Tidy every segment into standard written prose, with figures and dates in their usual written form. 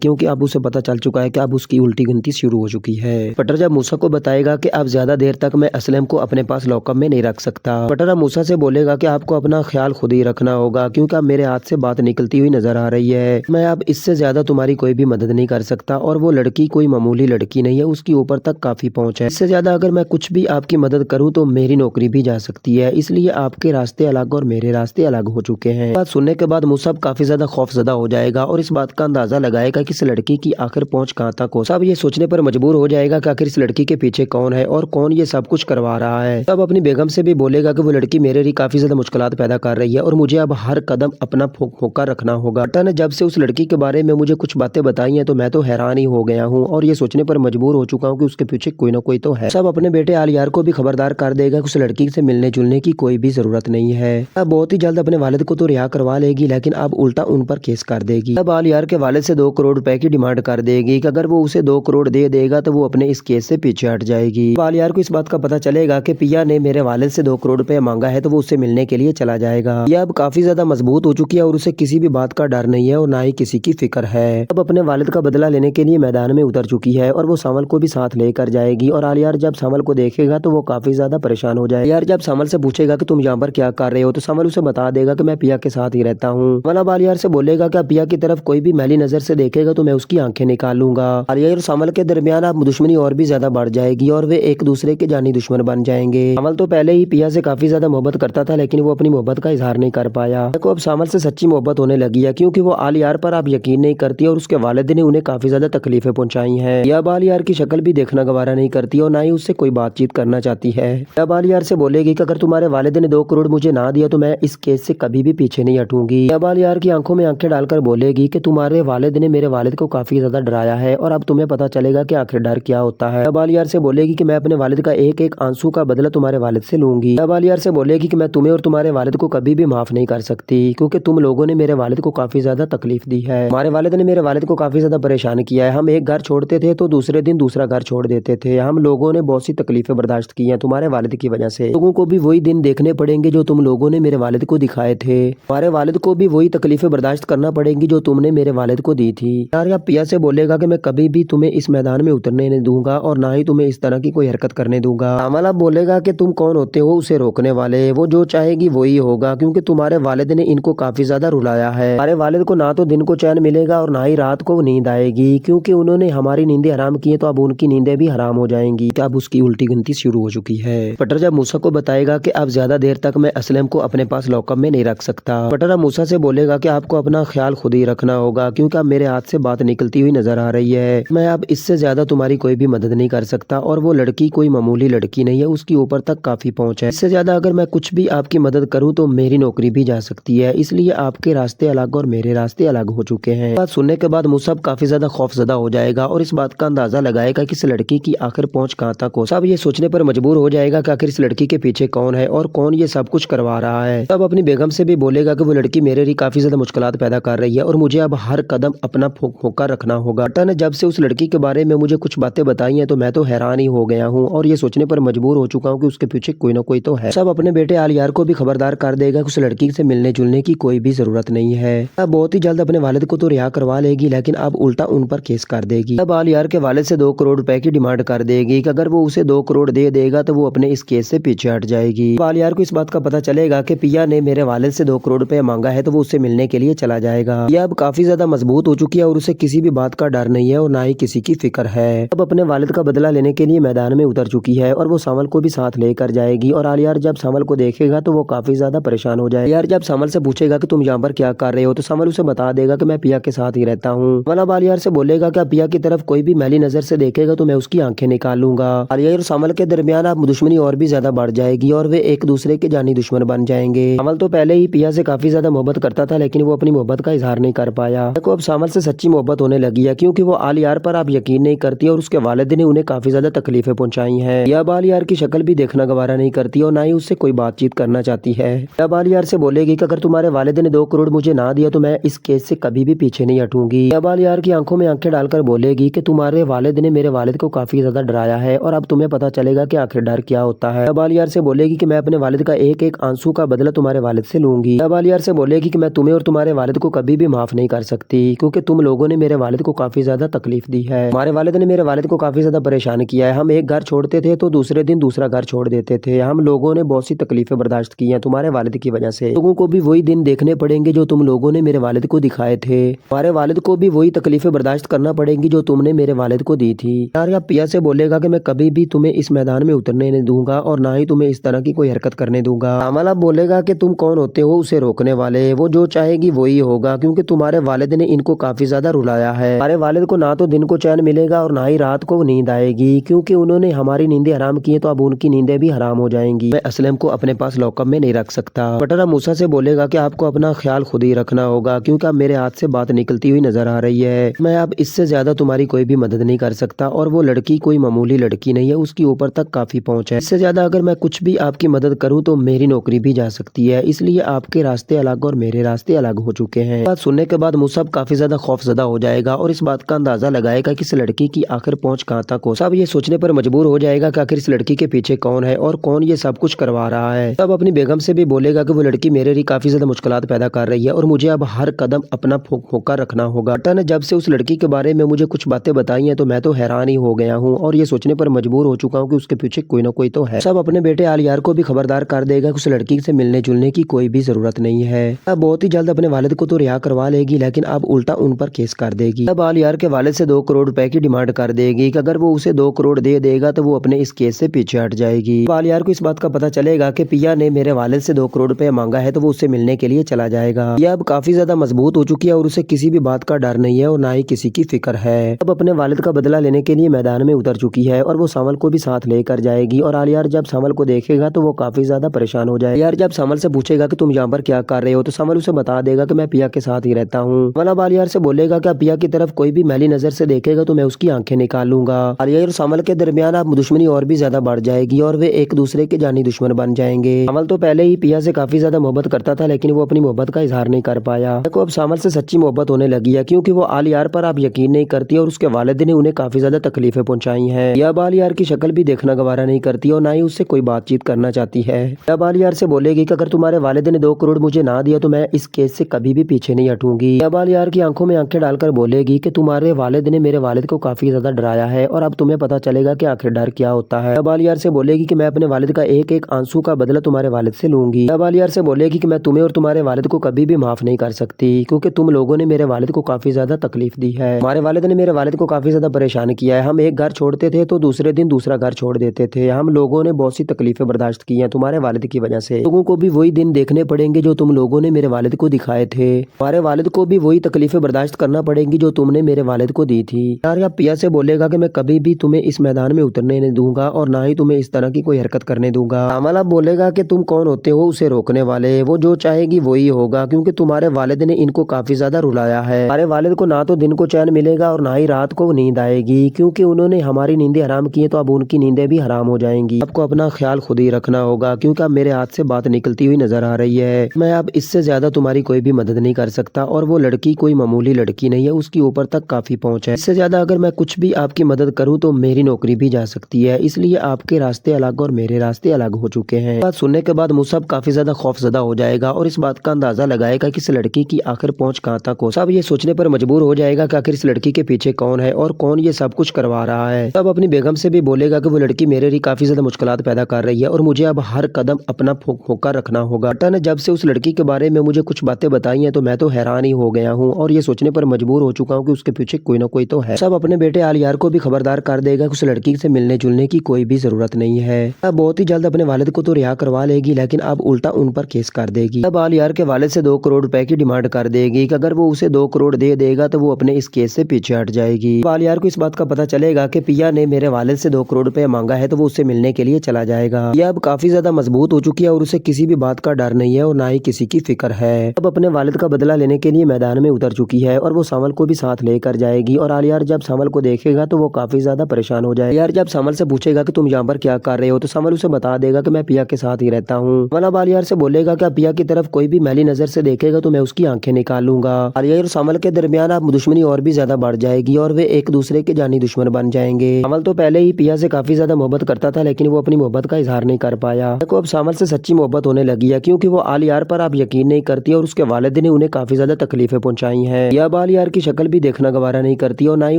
क्योंकि अब उसे पता चल चुका है कि अब उसकी उल्टी गिनती शुरू हो चुकी है। पटर जब मूसा को बताएगा कि अब ज्यादा देर तक मैं असलम को अपने पास लॉकअप में नहीं रख सकता। पटर अब मूसा से बोलेगा कि आपको अपना ख्याल खुद ही रखना होगा, क्योंकि अब मेरे हाथ से बात निकलती हुई नजर आ रही है। मैं अब इससे ज्यादा तुम्हारी कोई भी मदद नहीं कर सकता, और वो लड़की कोई मामूली लड़की नहीं है, उसकी ऊपर तक काफी पहुंच है। इससे ज्यादा अगर मैं कुछ भी आपकी मदद करूं तो मेरी नौकरी भी जा सकती है, इसलिए आपके रास्ते अलग और मेरे रास्ते अलग हो चुके हैं। बात सुनने के बाद मुसब काफी ज्यादा खौफजदा हो जाएगा और इस बात का अंदाजा लगाएगा कि इस लड़की की आखिर पहुंच कहां तक हो। सब ये सोचने पर मजबूर हो जाएगा कि आखिर इस लड़की के पीछे कौन है और कौन ये सब कुछ करवा रहा है। तब अपनी बेगम से भी बोलेगा कि वो लड़की मेरे लिए काफी ज्यादा मुश्किलात पैदा कर रही है और मुझे अब हर कदम अपना फोका रखना होगा। पट्टा ने जब से उस लड़की के बारे में मुझे कुछ बातें बताई हैं तो मैं तो हैरान ही हो गया हूँ और ये सोचने पर मजबूर हो चुका हूँ कि उसके पीछे कोई ना कोई तो है। सब अपने बेटे आलियार को भी खबरदार कर देगा कि उस लड़की से मिलने जुलने की कोई भी जरूरत नहीं है। अब बहुत ही जल्द अपने वालिद को तो रिहा करवा लेगी, लेकिन अब उल्टा उन पर केस कर देगी। अब आलियार के वालिद से 2 करोड़ रुपए की डिमांड कर देगी कि अगर वो उसे 2 करोड़ दे देगा तो वो अपने इस केस से पीछे हट जाएगी। आलियार को इस बात का पता चलेगा कि पिया ने मेरे वालिद से 2 करोड़ रुपए मांगा है तो वो उससे मिलने के लिए चला जाएगा। यह अब काफी ज्यादा मजबूत हो चुकी है और उसे किसी भी बात का डर नहीं है और ना ही किसी की फिक्र है। अब अपने वालिद का बदला लेने के लिए मैदान में उतर चुकी है और वो सामल को भी साथ लेकर जाएगी। और आलियार जब सामल को देखेगा तो वो काफी ज्यादा परेशान हो जाएगा। यार जब सामल से पूछेगा कि तुम यहाँ पर क्या कर रहे हो तो सामल उसे बता देगा कि मैं पिया के साथ ही रहता हूँ। मतलब आलियार से बोलेगा कि पिया की तरफ कोई भी मैली नजर से देखेगा तो मैं उसकी आंखें निकाल लूंगा। आलियार और सामल के दरमियान अब दुश्मनी और भी ज्यादा बढ़ जाएगी और वे एक दूसरे के जानी दुश्मन बन जाएंगे। सामल तो पहले ही पिया से काफी ज्यादा मोहब्बत करता था, लेकिन वो अपनी मोहब्बत का इजहार नहीं कर पाया। देखो अब सामल से सच्ची मोहब्बत होने लगी है, क्योंकि वो आलियार पर अब यकीन नहीं करती और उसके वालिद ने उन्हें काफी ज्यादा तकलीफें पहुंचाई हैं। यह आलियार की शक्ल भी देखना गवारा नहीं करती और ना ही उससे कोई बातचीत करना चाहती है। अब आलियार से बोलेगी कि अगर तुम्हारे वालिद ने 2 करोड़ मुझे ना दिया तो मैं इस केस से कभी भी पीछे नहीं हटूंगी। अब आलियार की आंखों में आंखें डालकर बोलेगी कि तुम्हारे वालिद ने मेरे वालिद को काफी ज्यादा डराया है और अब तुम्हें पता चलेगा कि आखिर डर क्या होता है। अब आलियार से बोलेगी कि मैं अपने वालिद का एक एक आंसू का बदला तुम्हारे वालिद से लूंगी। अब आलियार से बोलेगी कि मैं तुम्हें और तुम्हारे वालिद को कभी भी माफ नहीं कर सकती, क्योंकि तुम लोगों ने मेरे वालिद को काफी ज्यादा तकलीफ दी है। हमारे वालिद ने मेरे वालिद को काफी ज्यादा परेशान किया है। हम एक घर छोड़ते थे तो दूसरे दिन दूसरा घर छोड़ देते थे। हम लोगों ने बहुत सी तकलीफें बर्दाश्त की हैं तुम्हारे वालिद की वजह से। लोगों को भी वही दिन देखने पड़ेंगे जो तुम लोगों ने मेरे वालिद को दिखाए थे। हमारे वालिद को भी वही तकलीफें बर्दाश्त करना पड़ेंगी जो तुमने मेरे वालिद को दी थी। यार या पिया से बोलेगा कि मैं कभी भी तुम्हें इस मैदान में उतरने नहीं दूंगा और ना ही तुम्हें इस तरह की कोई हरकत करने दूंगा। सामल बोलेगा कि तुम कौन होते हो उसे रोकने वाले, वो जो चाहेगी वही होगा, क्योंकि तुम्हारे वालिद ने इनको काफी ज्यादा रुलाया है। हमारे वालिद को ना तो दिन को चैन मिलेगा और ना ही रात को नींद आएगी, क्योंकि उन्होंने हमारी नींदें हराम की है तो अब उनकी नींदें भी हराम हो जाएंगी। अब उसकी उल्टी गिनती शुरू हो चुकी है। पटर जब मूसा को बताएगा कि अब ज्यादा देर तक मैं असलम को अपने पास लॉकअप में नहीं रख सकता। पटर अब मूसा से बोलेगा कि आपको अपना ख्याल खुद ही रखना होगा, क्योंकि अब मेरे हाथ से बात निकलती हुई नजर आ रही है। मैं अब इससे ज्यादा तुम्हारी कोई भी मदद नहीं कर सकता, और वो लड़की कोई मामूली लड़की नहीं है, उसकी ऊपर तक काफी पहुंच है। इससे ज्यादा अगर मैं कुछ भी आपकी मदद करूं तो मेरी नौकरी भी जा सकती है, इसलिए आपके रास्ते अलग और मेरे रास्ते अलग हो चुके हैं। बात सुनने के बाद मुसब काफी ज्यादा खौफजदा हो जाएगा और इस बात का अंदाजा लगाएगा कि इस लड़की की आखिर पहुंच कहां तक हो। सब ये सोचने पर मजबूर हो जाएगा कि आखिर इस लड़की के पीछे कौन है और कौन ये सब कुछ करवा रहा है। तब अपनी बेगम से भी बोलेगा कि वो लड़की मेरे लिए काफी ज्यादा मुश्किलात पैदा कर रही है और मुझे अब हर कदम अपना फोका रखना होगा। पट्टा ने जब से उस लड़की के बारे में मुझे कुछ बातें बताई हैं तो मैं तो हैरान ही हो गया हूँ और ये सोचने पर मजबूर हो चुका हूँ कि उसके पीछे कोई ना कोई तो है। सब अपने बेटे आलियार को भी खबरदार कर देगा कि उस लड़की से मिलने जुलने की कोई भी जरूरत नहीं है। अब बहुत ही जल्द अपने वालिद को तो रिहा करवा लेगी, लेकिन अब उल्टा उन पर केस कर देगी। अब आलियार के वालिद से 2 करोड़ रुपए की डिमांड कर देगी कि अगर वो उसे 2 करोड़ दे देगा तो वो अपने इस केस से पीछे हट जाएगी। आलियार को इस बात का पता चलेगा कि पिया ने मेरे वालिद से 2 करोड़ रुपए मांगा है तो वो उससे मिलने के लिए चला जाएगा। यह अब काफी ज्यादा मजबूत हो चुकी है और उसे किसी भी बात का डर नहीं है और ना ही किसी की फिक्र है। अब अपने वालिद का बदला लेने के लिए मैदान में उतर चुकी है और वो सामल को भी साथ लेकर जाएगी। और आलियार जब सामल को देखेगा तो वो काफी ज्यादा परेशान हो जाएगा। यार जब सामल से पूछेगा कि तुम यहाँ पर क्या कर रहे हो तो सामल उसे बता देगा कि मैं पिया के साथ ही रहता हूँ। मतलब आलियार से बोलेगा कि पिया की तरफ कोई भी मैली नजर से देखेगा तो मैं उसकी आंखें निकाल लूंगा। आलियार और सामल के दरमियान अब दुश्मनी और भी ज्यादा बढ़ जाएगी और वे एक दूसरे के जानी दुश्मन बन जाएंगे। सामल तो पहले ही पिया से काफी ज्यादा मोहब्बत करता था, लेकिन वो अपनी मोहब्बत का इजहार नहीं कर पाया। देखो अब सामल से सच्ची मोहब्बत होने लगी है, क्योंकि वो आलियार पर अब यकीन नहीं करती और उसके वालिद ने उन्हें काफी ज्यादा तकलीफें पहुंचाई हैं। यह आलियार की शक्ल भी देखना गवारा नहीं करती और ना ही उससे कोई बातचीत करना चाहती है। अब आलियार से बोलेगी कि अगर तुम्हारे वालिद ने 2 करोड़ मुझे ना दिया तो मैं इस केस से कभी भी पीछे नहीं हटूंगी। अब आलियार की आंखों में आंखें डालकर बोलेगी कि तुम्हारे वालिद ने मेरे वालिद को काफी ज्यादा डराया है और अब तुम्हें पता चलेगा कि आखिर डर क्या होता है। अब आलियार से बोलेगी कि मैं अपने वालिद का एक एक आंसू का बदला तुम्हारे वालिद से लूंगी। अब आलियार से बोलेगी कि मैं तुम्हें और तुम्हारे वालिद को कभी भी माफ नहीं कर सकती, क्योंकि तुम لوگوں نے میرے والد کو کافی زیادہ تکلیف دی ہے۔ ہمارے والد نے میرے والد کو کافی زیادہ پریشان کیا ہے۔ ہم ایک گھر چھوڑتے تھے تو دوسرے دن دوسرا گھر چھوڑ دیتے تھے۔ ہم لوگوں نے بہت سی تکلیفیں برداشت کی ہیں تمہارے والد کی وجہ سے۔ لوگوں کو بھی وہی دن دیکھنے پڑیں گے جو تم لوگوں نے میرے والد کو دکھائے تھے۔ ہمارے والد کو بھی وہی تکلیفیں برداشت کرنا پڑیں گی جو تم نے میرے والد کو دی تھی۔ یار پیا سے بولے گا کہ میں کبھی بھی تمہیں اس میدان میں اترنے نہیں دوں گا اور نہ ہی تمہیں اس طرح کی کوئی حرکت کرنے دوں گا۔ عملہ بولے گا کہ تم کون ہوتے ہو اسے روکنے والے، وہ جو چاہے گی وہی ہوگا کیونکہ تمہارے والد نے ان کو کافی زیادہ رلایا ہے۔ ہمارے والد کو نہ تو دن کو چین ملے گا اور نہ ہی رات کو نیند آئے گی کیونکہ انہوں نے ہماری نیندیں حرام کی ہیں تو اب ان کی نیندیں بھی حرام ہو جائیں گی۔ میں اسلم کو اپنے پاس لاک اپ میں نہیں رکھ سکتا۔ پٹرا موسیٰ سے بولے گا کہ آپ کو اپنا خیال خود ہی رکھنا ہوگا کیونکہ اب میرے ہاتھ سے بات نکلتی ہوئی نظر آ رہی ہے۔ میں اب اس سے زیادہ تمہاری کوئی بھی مدد نہیں کر سکتا اور وہ لڑکی کوئی معمولی لڑکی نہیں ہے، اس کی اوپر تک کافی پہنچ ہے۔ اس سے زیادہ اگر میں کچھ بھی آپ کی مدد کروں تو میری نوکری بھی جا سکتی ہے، اس لیے آپ کے راستے الگ اور میرے راستے الگ ہو چکے ہیں۔ بات سننے کے بعد مصعب کافی زیادہ خوف زدہ ہو جائے گا اور اس بات کا اندازہ لگائے گا کہ اس لڑکی کی آخر پہنچ کہاں تک ہو۔ سب یہ سوچنے پر مجبور ہو جائے گا کہ آخر اس لڑکی کے پیچھے کون ہے اور کون یہ سب کچھ کروا رہا ہے۔ سب اپنی بیگم سے بھی بولے گا کہ وہ لڑکی میرے لیے کافی زیادہ مشکلات پیدا کر رہی ہے اور مجھے اب ہر قدم اپنا پھونک پھونک کر رکھنا ہوگا۔ پٹا نے جب سے اس لڑکی کے بارے میں مجھے کچھ باتیں بتائی ہیں تو میں تو حیران ہی ہو گیا ہوں اور یہ سوچنے پر مجبور ہو چکا ہوں کہ اس کے پیچھے کوئی نہ کوئی تو ہے۔ سب اپنے بیٹے آلیار کو بھی خبردار کر دے گا کہ اس لڑکی سے ملنے جلنے کی کوئی بھی ضرورت نہیں ہے۔ اب بہت ہی جلد اپنے والد کو تو رہا کروا لے گی لیکن اب الٹا ان پر کیس کر دے گی۔ اب آلیار کے والد سے 2 کروڑ روپے کی ڈیمانڈ کر دے گی کہ اگر وہ اسے 2 کروڑ دے دے گا تو وہ اپنے اس کیس سے پیچھے ہٹ جائے گی۔ اب آلیار کو اس بات کا پتہ چلے گا کہ پیا نے میرے والد سے 2 کروڑ روپے مانگا ہے تو وہ اس سے ملنے کے لیے چلا جائے گا۔ یہ اب کافی زیادہ مضبوط ہو چکی ہے اور اسے کسی بھی بات کا ڈر نہیں ہے اور نہ ہی کسی کی فکر ہے۔ اب اپنے والد کا بدلہ لینے کے لیے میدان میں اتر چکی ہے اور وہ سامل کو بھی ساتھ لے کر جائے گی اور آلیار جب سامل کو دیکھے گا تو وہ کافی زیادہ پریشان ہو جائے گا۔ آلیار جب سامل سے پوچھے گا کہ تم یہاں پر کیا کر رہے ہو تو سامل اسے بتا دے گا کہ میں پیا کے ساتھ ہی رہتا ہوں۔ اب آلیار سے بولے گا کہ پیا کی طرف کوئی بھی میلی نظر سے دیکھے گا تو میں اس کی آنکھیں نکال لوں گا۔ آلیار اور سامل کے درمیان اب دشمنی اور بھی زیادہ بڑھ جائے گی اور وہ ایک دوسرے کے جانی دشمن بن جائیں گے۔ سامل تو پہلے ہی پیا سے کافی زیادہ محبت کرتا تھا لیکن وہ اپنی محبت کا اظہار نہیں کر پایا۔ دیکھو اب سامل سے سچی محبت ہونے لگی ہے کیونکہ وہ آلیار پر اب یقین نہیں کرتی اور اس کے والد نے انہیں کافی زیادہ تکلیفیں پہنچائی ہیں۔ یہ اب آلیار کی شکل بھی دیکھنا گوارا نہیں کرتی اور نہ ہی اس سے کوئی بات چیت کرنا چاہتی ہے۔ اب آلیار سے بولے گی کہ اگر تمہارے والد نے 2 کروڑ مجھے نہ دیا تو میں اس کیس سے کبھی بھی پیچھے نہیں ہٹوں گی۔ اب آلیار کی آنکھوں میں آنکھیں ڈال کر بولے گی کہ تمہارے والد نے میرے والد کو کافی زیادہ ڈرایا ہے اور اب تمہیں پتا چلے گا کہ آخر ڈر کیا ہوتا ہے۔ اب آلیار سے بولے گی کہ میں اپنے والد کا ایک ایک آنسو کا بدلہ تمہارے والد سے لوں گی۔ اب آلیار سے بولے گی کہ میں تمہیں اور تمہارے والد کو کبھی بھی معاف نہیں کر سکتی کیونکہ تم لوگوں نے میرے والد کو کافی زیادہ تکلیف دی ہے۔ ہمارے والد نے میرے والد کو کافی زیادہ پریشان کیا ہے۔ ہم ایک گھر چھوڑتے تھے تو دوسرے دن دوسرا گھر چھوڑ دیتے تھے۔ ہم لوگوں نے بہت سی تکلیفیں برداشت کی ہیں تمہارے والد کی وجہ سے۔ لوگوں کو بھی وہی دن دیکھنے پڑیں گے جو تم لوگوں نے میرے والد کو دکھائے تھے۔ ہمارے والد کو بھی وہی تکلیفیں برداشت کرنا پڑیں گی جو تم نے میرے والد کو دی تھی۔ یار پیا سے بولے گا کہ میں کبھی بھی تمہیں اس میدان میں اترنے نہیں دوں گا اور نہ ہی تمہیں اس طرح کی کوئی حرکت کرنے دوں گا۔ عملہ بولے گا کہ تم کون ہوتے ہو اسے روکنے والے، وہ جو چاہے گی وہی ہوگا کیونکہ تمہارے والد نے ان کو کافی زیادہ رلایا ہے۔ ہمارے والد کو نہ تو دن کو چین ملے گا اور نہ ہی رات کو نیند آئے گی کیونکہ انہوں نے ہماری نیندیں حرام کی ہیں تو اب ان کی نیندیں بھی حرام ہو جائیں گی۔ آپ کو اپنا خیال خود ہی رکھنا ہوگا کیونکہ اب میرے ہاتھ سے بات نکلتی ہوئی نظر آ رہی ہے۔ میں اب اس سے زیادہ تمہاری کوئی بھی مدد نہیں کر سکتا اور وہ لڑکی کوئی معمولی لڑکی نہیں ہے، اس کی اوپر تک کافی پہنچ ہے۔ اس سے زیادہ اگر میں کچھ بھی آپ کی مدد کروں تو میری نوکری بھی جا سکتی ہے، اس لیے آپ کے راستے الگ اور میرے راستے الگ ہو چکے ہیں۔ بات سننے کے بعد مصعب کافی زیادہ خوف زدہ ہو جائے گا اور اس بات کا اندازہ لگائے گا کہ اس لڑکی کی آخر پہنچ کہاں تک ہو۔ سب یہ سوچنے پر مجبور ہو جائے گا کہ آخر اس لڑکی کے پیچھے کون ہے اور کون یہ سب کچھ کروا رہا ہے۔ سب اپنی بیگم سے بھی بولے گا کہ وہ لڑکی میرے لیے کافی زیادہ مشکلات پیدا کر رہی ہے اور مجھے اب ہر قدم اپنا پھونک پھونک کر رکھنا ہوگا۔ پٹا نے جب سے اس لڑکی کے بارے میں مجھے کچھ باتیں بتائی ہیں تو میں تو حیران ہی ہو گیا ہوں اور یہ سوچنے پر مجبور ہو چکا ہوں کہ اس کے پیچھے کوئی نہ کوئی تو ہے۔ سب اپنے بیٹے آلیار کو بھی خبردار کر دے گا کہ اس لڑکی سے ملنے جلنے کی کوئی بھی ضرورت نہیں ہے۔ اب بہت ہی جلد اپنے والد کو تو رہا کروا لے گی لیکن اب الٹا ان پر کیس کر دے گی۔ اب آلیار کے والد سے 2 کروڑ روپے کی ڈیمانڈ کر دے گی کہ اگر وہ اسے 2 کروڑ دے دے گا تو وہ اپنے اس کیس سے پیچھے ہٹ جائے گی۔ اب آلیار کو اس بات کا پتہ چلے گا کہ پیا نے میرے والد سے 2 کروڑ روپے مانگا ہے تو وہ اس سے ملنے کے لیے چلا جائے گا۔ یہ اب کافی زیادہ مضبوط ہو چکی ہے اور اسے کسی بھی بات کا ڈر نہیں ہے اور نہ ہی کسی کی فکر ہے۔ اب اپنے والد کا بدلہ لینے کے لیے میدان میں اتر چکی ہے اور وہ سامل کو بھی ساتھ لے کر جائے گی اور آلیار جب سامل کو دیکھے گا تو وہ کافی زیادہ پریشان ہو جائے گا۔ آلیار جب سامل سے پوچھے گا کہ تم یہاں پر کیا کر رہے ہو تو سامل اسے بتا دے گا کہ میں پیا کے ساتھ ہی رہتا ہوں۔ اب آلیار سے بولے گا کہ پیا کی طرف کوئی بھی میلی نظر سے دیکھے گا تو میں اس کی آنکھیں نکال لوں گا۔ آلیار اور سامل کے درمیان اب دشمنی اور بھی زیادہ بڑھ جائے گی اور وہ ایک دوسرے کے جانی دشمن بن جائیں گے۔ سامل تو پہلے ہی پیا سے کافی زیادہ محبت کرتا تھا لیکن وہ اپنی محبت کا اظہار نہیں کر پایا۔ دیکھو اب سامل سے سچی محبت ہونے لگی ہے کیونکہ وہ آلیار پر اب یقین نہیں کرتی اور اس کے والد نے انہیں کافی زیادہ تکلیفیں پہنچائی ہیں۔ یہ اب आलियार की शक्ल भी देखना गवारा नहीं करती और ना ही